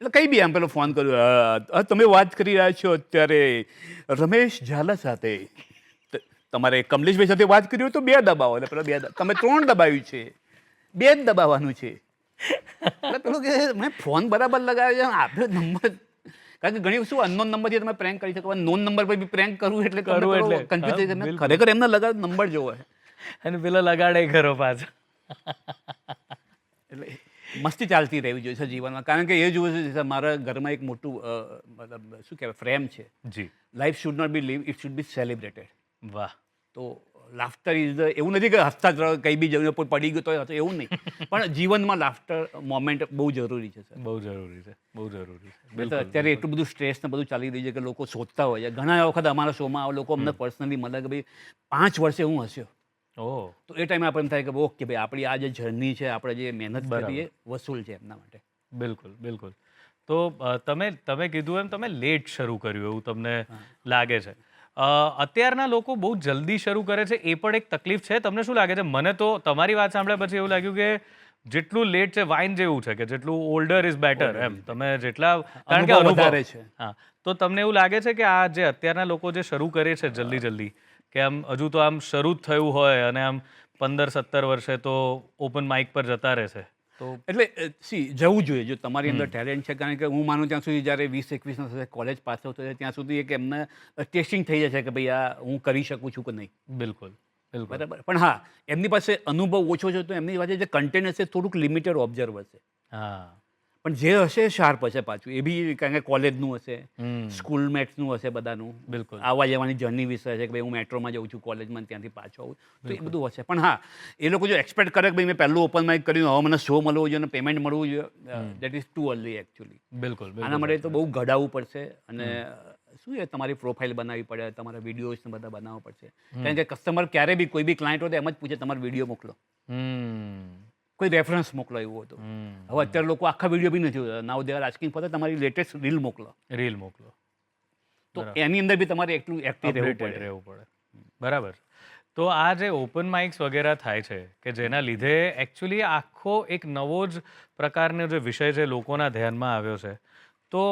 એટલે કંઈ બી આમ પેલો ફોન કર્યો, તમે વાત કરી રહ્યા છો અત્યારે રમેશ ઝાલા સાથે, તમારે કમલેશભાઈ સાથે વાત કરી હોય તો 2 દબાવો, એટલે પેલો 2 તમે 3 દબાવ્યું છે, 2 જ દબાવવાનું છે. એટલે પેલું કે મેં ફોન બરાબર લગાવ્યો છે, આપ્યો નંબર, કારણ કે ઘણી શું અનનોન નંબરથી તમે પ્રેન્ક કરી શકો, નોન નંબર પર બી પ્રેન્ક કરવું એટલે કન્ફ્યુઝ. ખરેખર એમને લગાવ નંબર જોવો અને પેલો લગાડે ખરો પાછો. એટલે મસ્તી ચાલતી રહેવી જોઈએ છે જીવનમાં, કારણ કે એ જોવું છે મારા ઘરમાં એક મોટું મતલબ શું કહેવાય ફ્રેમ છે. જી. Life should not be live, it should be celebrated. વાહ. તો લાફ્ટર ઇઝ ધ, એવું નથી કે હસતા જ રહો, કંઈ બી જઈને પડી ગયો તો હસો, એવું નહીં. પણ જીવનમાં લાફ્ટર મોમેન્ટ બહુ જરૂરી છે સર. બહુ જરૂરી છે, બહુ જરૂરી છે. તો અત્યારે એટલું બધું સ્ટ્રેસ ને બધું ચાલી રહ્યું છે કે લોકો શોધતા હોય છે. ઘણા વખત અમારા શોમાં લોકો અમને પર્સનલી મળે કે ભાઈ 5 વર્ષે હું હસ્યો. ઓહ, તો એ ટાઈમે આપણને થાય કે ઓકે ભાઈ આપણી આ જે જર્ની છે, આપણે જે મહેનત કરી એ વસૂલ છે એમના માટે. બિલકુલ બિલકુલ. તો તમે કીધું એમ તમે લેટ શરૂ કર્યું એવું તમને લાગે છે. અત્યારના લોકો બહુ જલ્દી શરૂ કરે છે, એ પણ એક તકલીફ છે. તમને શું લાગે છે? મને તો તમારી વાત સાંભળ્યા પછી એવું લાગ્યું કે જેટલું લેટ છે વાઇન જેવું છે, કે જેટલું ઓલ્ડર ઇઝ બેટર. એમ તમે જેટલા, કારણ કે અનુભવ વધારે છે. હા, તો તમને એવું લાગે છે કે આ જે અત્યારના લોકો જે શરૂ કરે છે જલ્દી કે આમ હજુ તો આમ શરૂ જ થયું હોય અને આમ 15-17 વર્ષે તો ઓપન માઇક પર જતા રહે છે, તો એટલે જવું જોઈએ જો તમારી અંદર ટેલેન્ટ છે. કારણ કે હું માનું ત્યાં સુધી જ્યારે 20-21 થશે, કોલેજ પાસ આઉટ થશે, ત્યાં સુધી એક એમને ટેસ્ટિંગ થઈ જશે કે ભાઈ આ હું કરી શકું છું કે નહીં. બિલકુલ બિલકુલ. બરાબર. પણ હા, એમની પાસે અનુભવ ઓછો છે તો એમની પાસે જે કન્ટેન્ટ હશે થોડુંક લિમિટેડ ઓબ્ઝર્વ હશે. હા, પણ જે હશે શાર્પ હશે પાછું. એ બી કારણ કે કોલેજનું હશે, સ્કૂલ મેટ્સનું હશે, બધાનું બિલકુલ. આવવા જવાની જર્ની વિશે હશે કે ભાઈ હું મેટ્રોમાં જાઉં છું કોલેજમાં, ત્યાંથી પાછો આવું, તો એ બધું હશે. પણ હા, એ લોકો જો એક્સપેક્ટ કરે કે ભાઈ મેં પહેલું ઓપન માઇક કર્યું, હવે મને શો મળવો જોઈએ અને પેમેન્ટ મળવું જોઈએ, that is too early actually. બિલકુલ. આના માટે તો બહુ ઘડાવવું પડશે અને શું છે, તમારી પ્રોફાઇલ બનાવવી પડે, તમારા વિડીયોઝ બધા બનાવવા પડશે. કારણ કે કસ્ટમર ક્યારે બી કોઈ બી ક્લાયન્ટ હોય તો એમ જ પૂછે તમારો વિડીયો મોકલો, કોઈ રેફરન્સ મોકલો, એવું હતું. હવે અત્યારે લોકો આખા વિડીયો બી નથી જોતા. નાઉ દે આર આસ્કિંગ ફોર તમારી લેટેસ્ટ રીલ મોકલો. રીલ મોકલો. તો એની અંદર બી તમારે એટલું એક્ટિવ રહેવું પડે. બરાબર. તો આ જે ઓપન માઇક્સ વગેરે થાય છે કે જેના લીધે એકચ્યુઅલી આખો એક નવો જ પ્રકારનો જે વિષય છે લોકોના ધ્યાનમાં આવ્યો છે. તો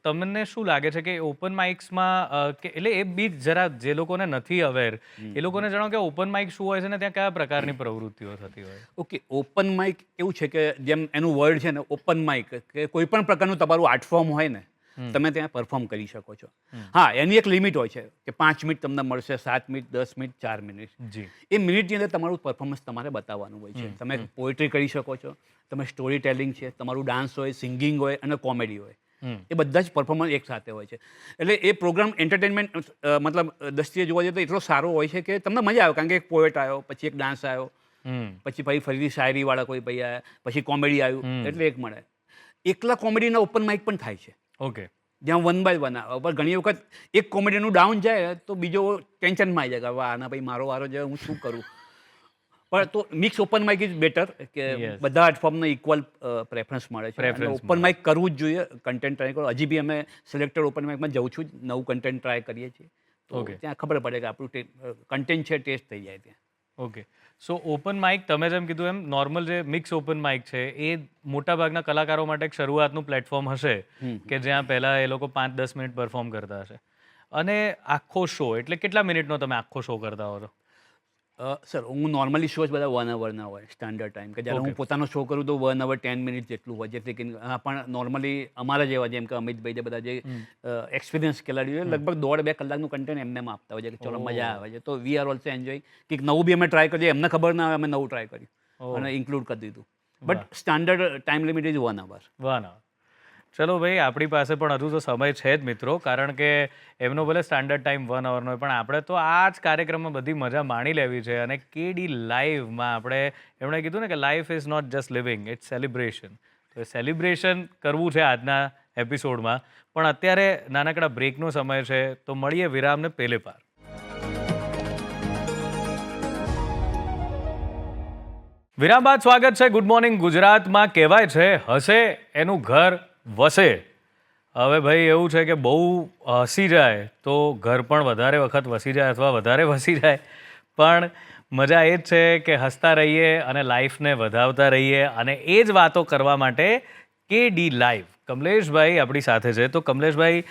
તમને શું લાગે છે કે ઓપન માઇક્સમાં કે એટલે એ બી જરા જે લોકોને નથી અવેર, એ લોકોને જણાવો કે ઓપન માઇક શું હોય છે ને ત્યાં કયા પ્રકારની પ્રવૃત્તિઓ થતી હોય? ઓકે, ઓપન માઇક એવું છે કે જેમ એનું વર્ડ છે ને ઓપન માઇક, કે કોઈ પણ પ્રકારનું તમારું આર્ટ ફોર્મ હોય ને, તમે ત્યાં પરફોર્મ કરી શકો છો. હા, એની એક લિમિટ હોય છે કે 5 મિનિટ તમને મળશે, 7 મિનિટ, 10 મિનિટ, 4 મિનિટ. જી. એ મિનિટની અંદર તમારું પરફોર્મન્સ તમારે બતાવવાનું હોય છે. તમે પોએટ્રી કરી શકો છો, તમે સ્ટોરી ટેલિંગ છે, તમારું ડાન્સ હોય, સિંગિંગ હોય અને કોમેડી હોય. એ બધા જ પરફોર્મન્સ એક સાથે હોય છે. એટલે એ પ્રોગ્રામ એન્ટરટેનમેન્ટ મતલબ દ્રષ્ટિએ જોવા જઈએ તો એટલો સારો હોય છે કે તમને મજા આવે. કારણ કે એક પોએટ આવ્યો, પછી એક ડાન્સ આવ્યો, પછી ફરીથી શાયરીવાળા કોઈ ભાઈ આવ્યા, પછી કોમેડી આવ્યું, એટલે એક મળે. એકલા કોમેડીના ઓપન માઇક પણ થાય છે. ઓકે. જ્યાં 1 by 1 આવે. પણ ઘણી વખત એક કોમેડીનું ડાઉન જાય તો બીજો ટેન્શનમાં આવી જાય કે આના ભાઈ મારો વારો જાય, હું શું કરું. પણ તો mix open mic is better, કે બધા આર્ટ ફોર્મને ઇક્વલ પ્રેફરન્સ મળે છે. ઓપન માઇક કરવું જ જોઈએ, કન્ટેન્ટ ટ્રાય કરો. હજી બી અમે સિલેક્ટેડ ઓપન માઇકમાં જઉં છું, નવું કન્ટેન્ટ ટ્રાય કરીએ છીએ. તો ત્યાં ખબર પડે કે આપણું કન્ટેન્ટ છે ટેસ્ટ થઈ જાય ત્યાં. ઓકે. સો ઓપન માઇક તમે જેમ કીધું એમ નોર્મલ જે મિક્સ ઓપન માઇક છે એ મોટાભાગના કલાકારો માટે એક શરૂઆતનું પ્લેટફોર્મ હશે કે જ્યાં પહેલાં એ લોકો 5-10 મિનિટ પરફોર્મ કરતા હશે. અને આખો શો એટલે કેટલા મિનિટનો તમે આખો શો કરતા હો છો? સર, હું નોર્મલી શોઝ બધા 1 અવરના હોય સ્ટાન્ડર્ડ ટાઈમ. કે જ્યારે હું પોતાનો શો કરું તો 1 hour 10 minutes જેટલું હોય. જેથી કે પણ નોર્મલી અમારા જેવા જેમ કે અમિતભાઈ જે બધા જે એક્સપિરિયન્સ ખેલાડીઓ લગભગ 1.5-2 કલાકનું કન્ટેન્ટ એમને આપતા હોય છે કે ચલો મજા આવે છે. તો વી આર ઓલ્સો એન્જોય. કંઈક નવું બી અમે ટ્રાય કરીએ, એમને ખબર ના આવે, અમે નવું ટ્રાય કર્યું અને ઇન્ક્લુડ કરી દીધું. But standard time limit is 1 hour. 1 hour. ચલો ભાઈ, આપણી પાસે પણ હજુ તો સમય છે જ મિત્રો, કારણ કે એમનો ભલે સ્ટાન્ડર્ડ ટાઈમ 1 hourનો હોય પણ આપણે તો આ જ કાર્યક્રમમાં બધી મજા માણી લેવી છે. અને કેડી લાઈવમાં એમણે કીધું ને કે life is not just living, it's celebration. તો એ સેલિબ્રેશન કરવું છે આજના એપિસોડમાં. પણ અત્યારે નાનકડા બ્રેકનો સમય છે, તો મળીએ વિરામને પેલે પાર. વિરામ બાદ સ્વાગત છે ગુડ મોર્નિંગ ગુજરાતમાં. કહેવાય છે હસે એનું ઘર વસે. હવે ભાઈ એવું છે કે બહુ હસી જાય તો ઘર પણ વધારે વખત વસી જાય અથવા વધારે વસી જાય. પણ મજા એ જ છે કે હસતા રહીએ અને લાઈફને વધાવતા રહીએ. અને એ જ વાતો કરવા માટે કેડી લાઈવ કમલેશભાઈ આપણી સાથે છે. તો કમલેશભાઈ,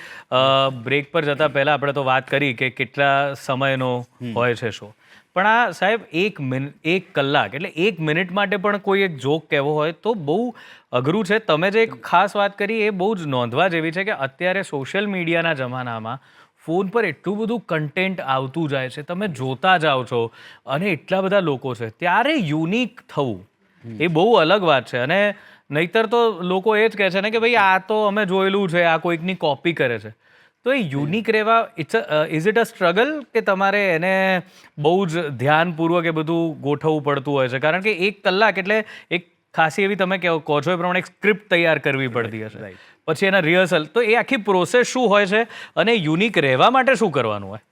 બ્રેક પર જતાં પહેલાં આપણે તો વાત કરી કે કેટલા સમયનો હોય છે શો. પણ આ સાહેબ 1 કલાક એટલે 1 મિનિટ માટે પણ કોઈ એક જોક કહેવો હોય તો બહુ અઘરું છે. તમે જે એક ખાસ વાત કરી એ બહુ જ નોંધવા જેવી છે કે અત્યારે સોશિયલ મીડિયાના જમાનામાં ફોન પર એટલું બધું કન્ટેન્ટ આવતું જાય છે, તમે જોતા જાઓ છો અને એટલા બધા લોકો છે, ત્યારે યુનિક થવું એ બહુ અલગ વાત છે. અને નહીતર તો લોકો એ જ કહે છે ને કે ભાઈ આ તો અમે જોયેલું છે, આ કોઈકની કોપી કરે છે. તો એ યુનિક રહેવા ઇઝ ઇટ અ સ્ટ્રગલ કે તમારે એને બહુ જ ધ્યાનપૂર્વક એ બધું ગોઠવવું પડતું હોય છે? કારણ કે 1 કલાક એટલે એક ખાસી એવી તમે કહો છો એ પ્રમાણે એક સ્ક્રિપ્ટ તૈયાર કરવી પડતી હશે, પછી એના રિહર્સલ, તો એ આખી પ્રોસેસ શું હોય છે અને યુનિક રહેવા માટે શું કરવાનું હોય?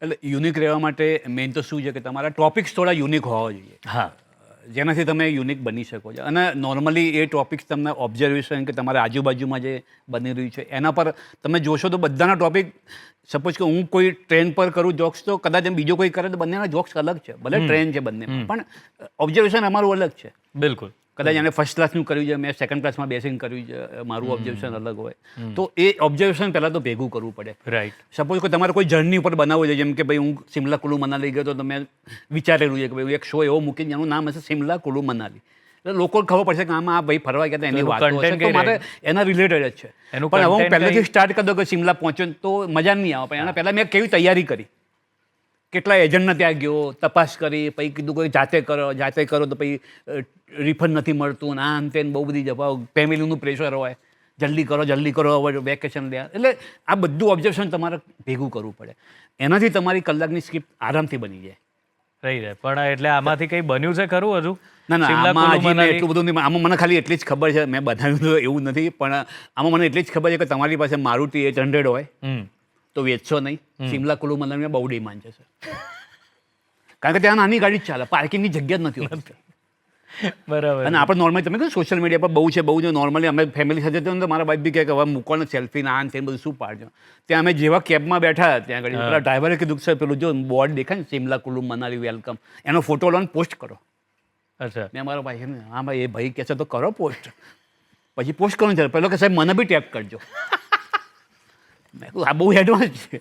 એટલે યુનિક રહેવા માટે મેઇન તો શું છે કે તમારા ટોપિક્સ થોડા યુનિક હોવા જોઈએ. હા, જેનાથી તમે યુનિક બની શકો છો. અને નોર્મલી એ ટોપિક્સ તમને ઓબ્ઝર્વેશન કે તમારા આજુબાજુમાં જે બની રહ્યું છે એના પર તમે જોશો તો બધાના ટોપિક, સપોઝ કે હું કોઈ ટ્રેન પર કરું જોક્સ તો કદાચ એમ બીજો કોઈ કરે તો બંનેના જોક્સ અલગ છે, ભલે ટ્રેન છે બંને, પણ ઓબ્ઝર્વેશન અમારું અલગ છે. બિલકુલ. કદાચ એને ફર્સ્ટ ક્લાસનું કર્યું છે, મેં સેકન્ડ ક્લાસમાં બેસીને કર્યું છે, મારું ઓબ્ઝર્વેશન અલગ હોય. તો એ ઓબ્ઝર્વેશન પહેલાં તો ભેગું કરવું પડે. રાઈટ. સપોઝ કે તમારે કોઈ જર્ની ઉપર બનાવવું છે, જેમ કે ભાઈ હું શિમલા કુલુ મનાલી ગયો તો તમે વિચારેલું છે કે ભાઈ એક શો એવો મૂકીને જેનું નામ હશે શિમલા કુલુ મનાલી, એટલે લોકોને ખબર પડશે કે આમાં આ ભાઈ ફરવા ગયા હતા એની વાતો હશે, તો મારે એના રિલેટેડ જ છે. પણ હવે હું પહેલેથી સ્ટાર્ટ કરી દઉં કે શિમલા પહોંચ્યો તો મજા નહીં આવે. પણ એના પહેલાં મેં કેવી તૈયારી કરી, કેટલા એજન્ટને ત્યાં ગયો, તપાસ કરી, પછી કીધું કોઈ જાતે કરો તો પછી રિફંડ નથી મળતું, ના અંતે બહુ બધી જવાબ, ફેમિલીનું પ્રેશર હોય, જલ્દી કરો હવે વેકેશન લે. એટલે આ બધું ઓબ્ઝર્વેશન તમારે ભેગું કરવું પડે. એનાથી તમારી કલાકની સ્ક્રિપ્ટ આરામથી બની જાય. રહી જાય. પણ એટલે આમાંથી કંઈ બન્યું છે ખરું હજુ? ના, આમાં હજી મેં એટલું બધું નહીં. આમાં મને ખાલી એટલી જ ખબર છે, મેં બનાવ્યું તો એવું નથી, પણ આમાં મને એટલી જ ખબર છે કે તમારી પાસે મારુતિ 800 હોય તો વેચશો નહીં. શિમલા કુલુ મનાલીમાં બહુ ડિમાન્ડ છે સર, કારણ કે ત્યાં નાની ગાડી જ ચાલે, પાર્કિંગની જગ્યા જ નથી હોતી. બરાબર. અને આપણે નોર્મલી તમે કહો સોશિયલ મીડિયા પર બહુ છે નોર્મલી અમે ફેમિલી સાથે તો મારા વાઈફ બી કહે કે હવે મૂકવાનો સેલ્ફી ના આન બધું શું પાડજો. ત્યાં અમે જેવા કેબમાં બેઠા ત્યાં આગળ પેલા ડ્રાઈવરે કીધું સર પેલું જો બોર્ડ દેખાય ને શિમલા કુલુ મનાલી વેલકમ, એનો ફોટો લો પોસ્ટ કરો. અચ્છા. મેં મારા ભાઈ હા ભાઈ એ ભાઈ કહે છે તો કરો પોસ્ટ. પછી પોસ્ટ કરવાનું છે, પહેલો કે સાહેબ મને બી ટેગ કરજો. આ બહુ એડવાન્સ છે,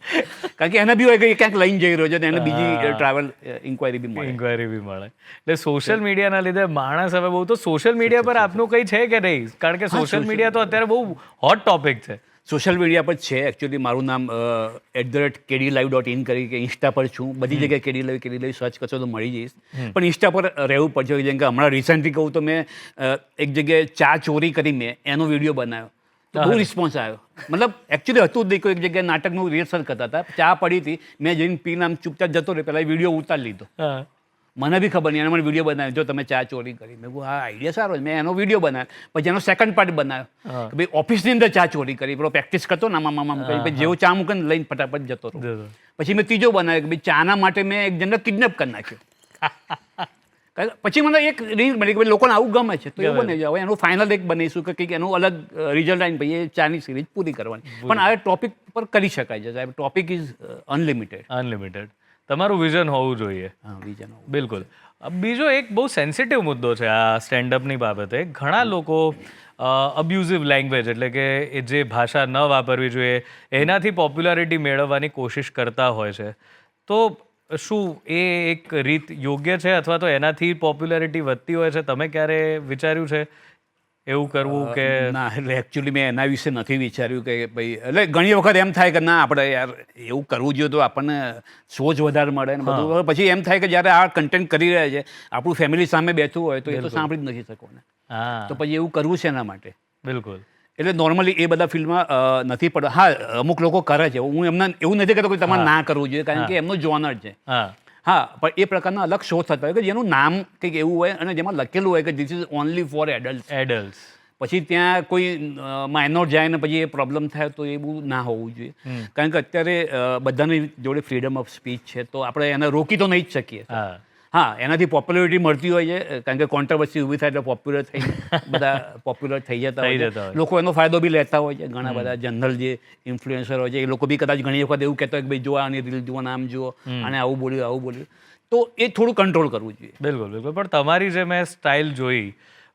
કારણ કે એને બી હોય કે ક્યાંક લઈને જઈ રહ્યો છે તો એને બીજી ટ્રાવેલ ઇન્ક્વાયરી બી મળે. એટલે સોશિયલ મીડિયાના લીધે માણસ હવે બહુ, તો સોશિયલ મીડિયા પર આપનું કંઈ છે કે નહીં? કારણ કે સોશિયલ મીડિયા તો અત્યારે બહુ હોટ ટોપિક છે. સોશિયલ મીડિયા પર છે એકચ્યુઅલી. મારું નામ @KDLive.in કરી કે ઇન્સ્ટા પર છું. બધી જગ્યાએ KD Live સર્ચ કરશો તો મળી જઈશ. પણ ઇન્સ્ટા પર રહેવું પડશે. જેમ કે હમણાં રિસન્ટલી કહું તો મેં એક જગ્યાએ ચા ચોરી કરી, મેં એનો વિડીયો બનાવ્યો તો બહુ રિસ્પોન્સ આવ્યો. મતલબ એકચ્યુઅલી હતું જ નહીં, કોઈ એક જગ્યાએ નાટકનું રિહર્સલ કરતા હતા, ચા પડી હતી, મેં જઈને પીને આમ ચૂપચાપ જતો રહ્યો, પહેલાં વિડીયો ઉતારી લીધો. મને બી ખબર નહીં, એને મને વિડીયો બનાવ્યો, જો તમે ચા ચોરી કરી. મેં કહું હા આઈડિયા સારો છે. મેં એનો વિડીયો બનાવ્યો, પછી એનો સેકન્ડ પાર્ટ બનાવ્યો કે ભાઈ ઓફિસની અંદર ચા ચોરી કરી, પેલો પ્રેક્ટિસ કરતો ને આમાં પછી જેવો ચા મૂકીને લઈને ફટાફટ જતો રહ્યો. પછી મેં ત્રીજો બનાવ્યો કે ભાઈ ચાના માટે મેં એક જણને કિડનેપ કરી નાખ્યો. પછી મને એક રીલ મળી કે ભાઈ લોકોને આવું ગમે છે તો એવું બને છે. હવે એનું ફાઇનલ એક બનાવીશું કે કંઈક એનું અલગ રિઝલ્ટ આવીને ભાઈ એ ચાની સિરીઝ પૂરી કરવાની. પણ આ ટોપિક પર કરી શકાય છે સાહેબ. Topic is unlimited. તમારું વિઝન હોવું જોઈએ. હા, વિઝન. બિલકુલ. બીજો એક બહુ સેન્સિટિવ મુદ્દો છે આ સ્ટેન્ડઅપની બાબતે. ઘણા લોકો અબ્યુઝિવ લેંગ્વેજ એટલે કે એ જે ભાષા ન વાપરવી જોઈએ એનાથી પોપ્યુલારિટી મેળવવાની કોશિશ કરતા હોય છે. તો શું એ એક રીત યોગ્ય છે અથવા તો એનાથી પોપ્યુલારિટી વધતી હોય છે? તમે ક્યારે વિચાર્યું છે એવું કરવું કે ના? એટલે એકચ્યુઅલી મેં એના વિશે નથી વિચાર્યું કે ભાઈ, એટલે ઘણી વખત એમ થાય કે ના આપણે યાર એવું કરવું જોઈએ તો આપણને સોચ વધારે મળે ને બધું. પછી એમ થાય કે જ્યારે આ કન્ટેન્ટ કરી રહ્યા છે આપણું ફેમિલી સામે બેઠું હોય તો એ તો સાંભળી જ નથી શકો ને. તો પછી એવું કરવું છે એના માટે. બિલકુલ. એટલે નોર્મલી એ બધા ફિલ્ડમાં નથી પડે. હા, અમુક લોકો કરે છે, હું એમને એવું નથી કહેતો કે તમારે ના કરવું જોઈએ, કારણ કે એમનું જોનર છે. હા, પણ એ પ્રકારના અલગ શો થતા હોય કે જેનું નામ કંઈક એવું હોય અને જેમાં લખેલું હોય કે this is only for adult. પછી ત્યાં કોઈ માઇનોર જાય ને પછી એ પ્રોબ્લેમ થાય તો એ બહુ ના હોવું જોઈએ. કારણ કે અત્યારે બધાની જોડે ફ્રીડમ ઓફ સ્પીચ છે તો આપણે એને રોકી તો નહીં જ શકીએ. હા, એનાથી પોપ્યુલરિટી મળતી હોય છે, કારણ કે કોન્ટ્રોવર્સી ઊભી થાય એટલે પોપ્યુલર થઈ બધા પોપ્યુલર થઈ જતા હોય છે. લોકો એનો ફાયદો બી લેતા હોય છે. ઘણા બધા જનરલ જે ઇન્ફ્લુએન્સર હોય છે એ લોકો બી કદાચ ઘણી વખત એવું કહેતા હોય કે ભાઈ જો આની રીલ જુઓ, આમ જુઓ, અને આવું બોલ્યું, તો એ થોડું કંટ્રોલ કરવું જોઈએ. બિલકુલ. પણ તમારી જે મેં સ્ટાઇલ જોઈ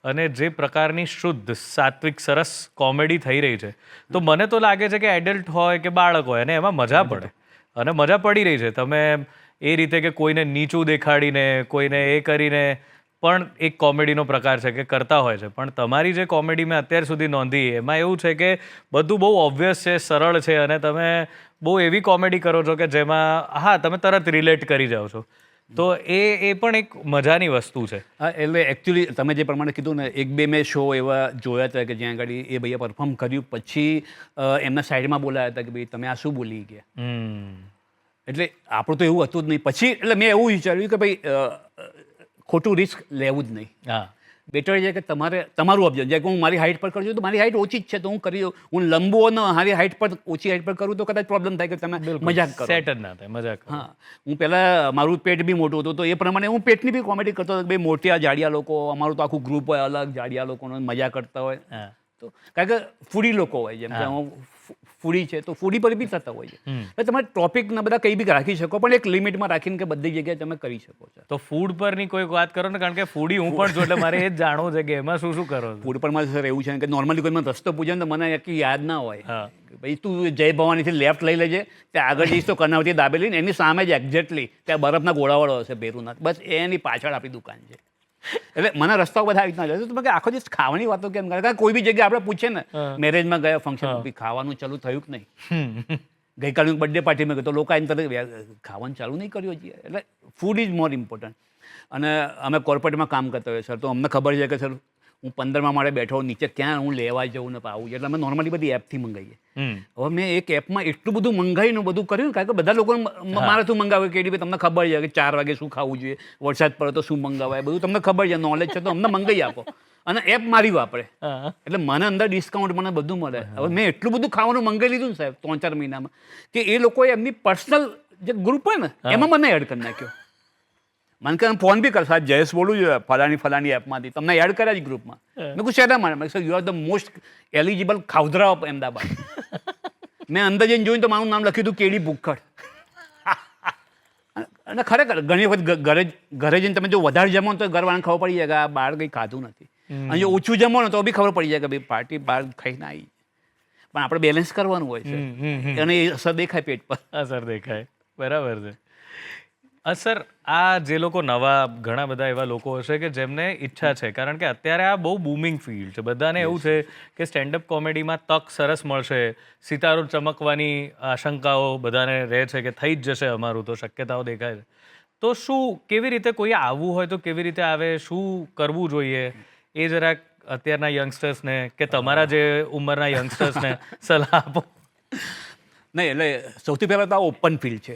અને જે પ્રકારની શુદ્ધ સાત્વિક સરસ કોમેડી થઈ રહી છે, તો મને તો લાગે છે કે એડલ્ટ હોય કે બાળક હોય અને એમાં મજા પડે અને મજા પડી રહી છે. તમે એ રીતે કે કોઈને નીચું દેખાડીને કોઈને એ કરીને પણ એક કોમેડીનો પ્રકાર છે કે કરતા હોય છે. પણ તમારી જે કોમેડી મેં અત્યાર સુધી નોંધી એમાં એવું છે કે બધું બહુ ઓબ્વિયસ છે, સરળ છે અને તમે બહુ એવી કોમેડી કરો છો કે જેમાં હા તમે તરત રિલેટ કરી જાઓ છો. તો એ પણ એક મજાની વસ્તુ છે. હા, એટલે એકચ્યુઅલી તમે જે પ્રમાણે કીધું ને, એક બે મેં શો એવા જોયા હતા કે જ્યાં આગળ એ ભાઈએ પરફોર્મ કર્યું, પછી એમના સાઈડમાં બોલાયા હતા કે ભાઈ તમે આ શું બોલી ગયા. એટલે આપણું તો એવું હતું જ નહીં. પછી એટલે મેં એવું વિચાર્યું કે ભાઈ ખોટું રિસ્ક લેવું જ નહીં. હા, બેટર છે કે તમારું ઓબ્ઝર્વ, જેમ કે હું મારી હાઇટ પર કરું છું તો મારી હાઇટ ઓછી જ છે તો હું કરી દઉં. હું લંબો અને મારી હાઇટ પર ઓછી હાઇટ પર કરું તો કદાચ પ્રોબ્લેમ થાય કે તમે મજાક કરો. સેટ જ ના થાય, મજાક. હા, હું પહેલાં મારું પેટ બી મોટું હતું તો એ પ્રમાણે હું પેટની બી કોમેડી કરતો હતો. ભાઈ મોટા જાડિયા લોકો, અમારું તો આખું ગ્રુપ હોય અલગ, જાડિયા લોકોનો મજા કરતા હોય. તો કારણ કે ફૂડી લોકો હોય, જેમ કે હું ફૂડી છે તો ફૂડી પર બી થતા હોય છે. એટલે તમે ટોપિકને બધા કંઈ બી રાખી શકો, પણ એક લિમિટમાં રાખીને કે બધી જગ્યાએ તમે કરી શકો છો. તો ફૂડ પરની કોઈ વાત કરો ને, કારણ કે ફૂડી હું પણ છું, એટલે મારે એ જ જાણવું છે કે એમાં શું શું કરો છો. ફૂડ પર મારે સર એવું છે કે નોર્મલી કોઈ મને રસ્તો પૂછે ને તો મને એક યાદ ના હોય. ભાઈ તું જય ભવાનીથી લેફ્ટ લઈ લેજે, ત્યાં આગળ જઈશ તો કર્ણાવતી દાબેલી ને એની સામે જ એક્ઝેક્ટલી ત્યાં બરફના ગોળાવાળો હશે ભેરુનાથ, બસ એની પાછળ આપણી દુકાન છે. એટલે મને રસ્તાઓ બધા આવી રીતના જાય. તો આખો દિવસ ખાવાની વાતો કેમ કરે? કોઈ બી જગ્યાએ આપણે પૂછે ને, મેરેજમાં ગયા ફંક્શન, ખાવાનું ચાલુ થયું કે નહીં? ગઈકાલે બર્થડે પાર્ટીમાં ગયો તો લોકો આવીને તરત ખાવાનું ચાલુ નહીં કર્યું હજી. એટલે ફૂડ ઇઝ મોર ઇમ્પોર્ટન્ટ. અને અમે કોર્પોરેટમાં કામ કરતા હોઈએ સર, તો અમને ખબર છે કે સર હું 15મા માળે બેઠો, નીચે ક્યાં હું લેવા જવું ને આવું, એટલે અમે નોર્મલી બધી એપથી મંગાવીએ. હવે મેં એક એપમાં એટલું બધું મંગાવીને બધું કર્યું, કારણ કે બધા લોકો મારાથી મંગાવે કે ભાઈ તમને ખબર છે કે 4 વાગે શું ખાવું જોઈએ, વરસાદ પડે તો શું મંગાવાય, બધું તમને ખબર છે, નોલેજ છે, તો અમને મંગાવી આપો. અને એપ મારી વાપરે એટલે મને અંદર ડિસ્કાઉન્ટ મને બધું મળે. હવે મેં એટલું બધું ખાવાનું મંગાવી લીધું ને સાહેબ 3-4 મહિનામાં કે એ લોકોએ એમની પર્સનલ જે ગ્રુપ હોય ને એમાં મને એડ કરી નાખ્યો. મને કે ફોન બી કર, સાહેબ જયેશ બોલું છું ફલાણી એપમાંથી, તમને એડ કર્યા જ ગ્રુપમાં. મેં કહું શેના માટે? Sir you are the most eligible ખાઉધરા ઓફ અમદાવાદ. મેં અંદર જઈને જોઈને તો મારું નામ લખ્યું હતું કેડી ભૂખડ. અને ખરેખર ઘણી વખત ઘરે જઈને તમે જો વધારે જમો તો ઘરવાળાને ખબર પડી જાય કે આ બહાર કંઈ ખાધું નથી. અને જો ઓછું જમો ને તો બી ખબર પડી જાય કે ભાઈ પાર્ટી બહાર ખાઈને આવી. પણ આપણે બેલેન્સ કરવાનું હોય છે અને એ અસર દેખાય પેટ પર. અસર દેખાય, બરાબર છે. સર, આ જે લોકો નવા, ઘણા બધા એવા લોકો હશે કે જેમને ઈચ્છા છે, કારણ કે અત્યારે આ બહુ બૂમિંગ ફિલ્ડ છે, બધાને એવું છે કે સ્ટેન્ડઅપ કોમેડીમાં તક સરસ મળશે, સિતારો ચમકવાની આશંકાઓ બધાને રહે છે કે થઈ જ જશે અમારું, તો શક્યતાઓ દેખાય છે. તો શું, કેવી રીતે કોઈ આવવું હોય તો કેવી રીતે આવે, શું કરવું જોઈએ, એ જરાક અત્યારના યંગસ્ટર્સને કે તમારા જે ઉંમરના યંગસ્ટર્સને સલાહ આપો. નહીં, એટલે સૌથી પહેલાં તો આ ઓપન ફિલ્ડ છે.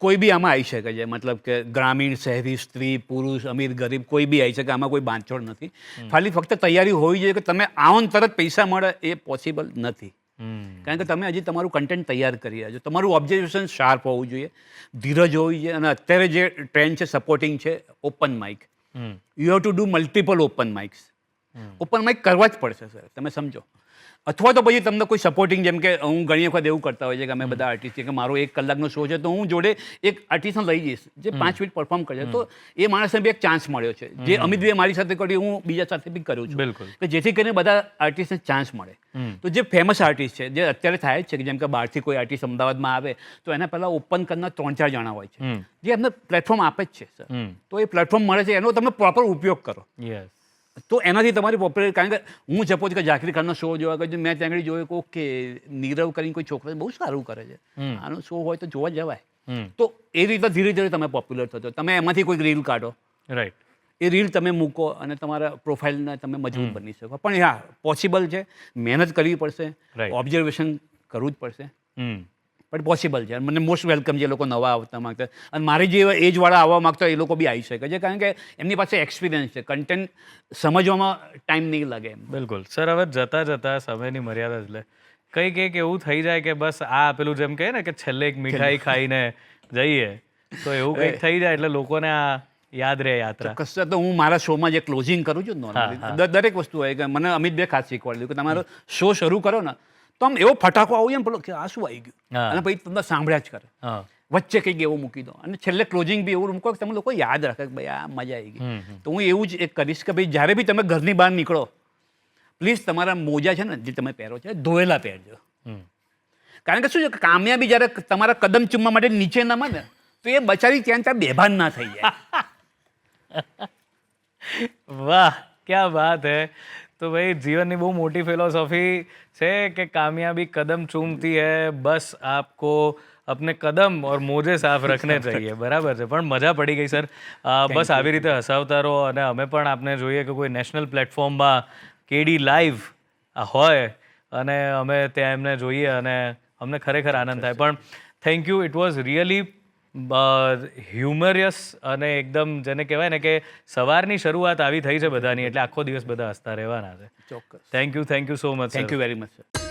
કોઈ બી આમાં આવી શકે છે. મતલબ કે ગ્રામીણ, શહેરી, સ્ત્રી, પુરુષ, અમીર, ગરીબ, કોઈ બી આવી શકે. આમાં કોઈ બાંધછોડ નથી. ખાલી ફક્ત તૈયારી હોવી જોઈએ કે તમે આવો ને તરત પૈસા મળે એ પોસિબલ નથી. કારણ કે તમે હજી તમારું કન્ટેન્ટ તૈયાર કરી રહ્યા છો. તમારું ઓબ્ઝર્વેશન શાર્પ હોવું જોઈએ, ધીરજ હોવી જોઈએ. અને અત્યારે જે ટ્રેન્ડ છે સપોર્ટિંગ છે open mic. You have to do multiple open mics. Open mic કરવા જ પડશે સર, તમે સમજો. અથવા તો પછી તમને કોઈ સપોર્ટિંગ, જેમ કે હું ઘણી વખત એવું કરતા હોય છે કે અમે બધા આર્ટિસ્ટ છે કે મારો 1 કલાકનો શો છે તો હું જોડે એક આર્ટિસ્ટને લઈ જઈશ જે 5 મિનિટ પરફોર્મ કરે. તો એ માણસને બી એક ચાન્સ મળ્યો છે. જે અમિતભાઈએ મારી સાથે કર્યું, હું બીજા સાથે બી કરું છું. બિલકુલ. કે જેથી કરીને બધા આર્ટિસ્ટને ચાન્સ મળે. તો જે ફેમસ આર્ટિસ્ટ છે, જે અત્યારે થાય જ છે, કે જેમ કે બહારથી કોઈ આર્ટિસ્ટ અમદાવાદમાં આવે તો એના પહેલાં ઓપન કરનાર 3-4 જણા હોય છે જે એમને પ્લેટફોર્મ આપે જ છે સર. તો એ પ્લેટફોર્મ મળે છે, એનો તમે પ્રોપર ઉપયોગ કરો. તો એનાથી તમારી પોપ્યુલર, કારણ કે હું સપોઝ કે ઝાકરી ખાનનો શો જોવા ગયો, મેં ત્યાં આગળ જોયું કે ઓકે નીરવ કરીને કોઈ છોકરો બહુ સારું કરે છે, આનો શો હોય તો જોવા જવાય. તો એ રીતે ધીરે ધીરે તમે પોપ્યુલર થતો. તમે એમાંથી કોઈ રીલ કાઢો, રાઈટ, એ રીલ તમે મૂકો અને તમારા પ્રોફાઇલને તમે મજબૂત બની શકો. પણ હા, પોસિબલ છે, મહેનત કરવી પડશે, ઓબ્ઝર્વેશન કરવું જ પડશે, પણ પોસિબલ છે. મને મોસ્ટ વેલકમ જે લોકો નવા આવતા માગતા, અને મારી જે એજવાળા આવવા માગતા એ લોકો બી આવી શકે છે, કારણ કે એમની પાસે એક્સપિરિયન્સ છે. કન્ટેન્ટ સમજવામાં ટાઈમ નહીં લાગે એમ. બિલકુલ સર. હવે જતા જતા સમયની મર્યાદા એટલે કંઈક એવું થઈ જાય કે બસ આ પેલું જેમ કહે ને કે છેલ્લે એક મીઠાઈ ખાઈને જઈએ, તો એવું કંઈક થઈ જાય એટલે લોકોને આ યાદ રહે યાત્રા. કશે તો હું મારા શોમાં જે ક્લોઝિંગ કરું છું નોર્મલી, દરેક વસ્તુ હોય કે મને અમિતભાઈ ખાસ શીખવાડ્યું કે તમારો શો શરૂ કરો ને તો આમ એવો ફટાકો આવું એમ પેલો કે આ શું આવી ગયું, અને પછી તમને સાંભળ્યા જ કરે, વચ્ચે કંઈક એવું મૂકી દો, અને છેલ્લે ક્લોઝિંગ બી એવું મૂકો કે તમે લોકો યાદ રાખે કે ભાઈ આ મજા આવી ગઈ. તો હું એવું જ એક કરીશ કે ભાઈ જ્યારે બી તમે ઘરની બહાર નીકળો, પ્લીઝ તમારા મોજા છે ને જે તમે પહેરો છે ધોયેલા પહેરજો. કારણ કે શું છે, કામયાબી જ્યારે તમારા કદમ ચૂમવા માટે નીચે નમે ને તો એ બચારી ત્યાં બેભાન ના થઈ જાય. વાહ, ક્યા બાત હે. તો ભાઈ જીવનની બહુ મોટી ફિલોસોફી છે કે કામયાબી કદમ ચૂમતી હૈ, બસ આપકો अपने कदम और मोजे साफ रखने चाहिए બરાબર છે પણ મજા પડી ગઈ સર બસ આવી રીતે હસાવતા રહો અને અમે પણ આપને જોઈએ કે કોઈ નેશનલ પ્લેટફોર્મમાં કેડી લાઈવ હોય અને અમે ત્યાં એમને જોઈએ અને અમને ખરેખર આનંદ થાય પણ thank you it was really humorous અને એકદમ જેને કહેવાય ને કે સવારની શરૂઆત આવી થઈ છે બધાની એટલે આખો દિવસ બધા હસતા રહેવાના છે ચોક્કસ thank you so much thank you very much sir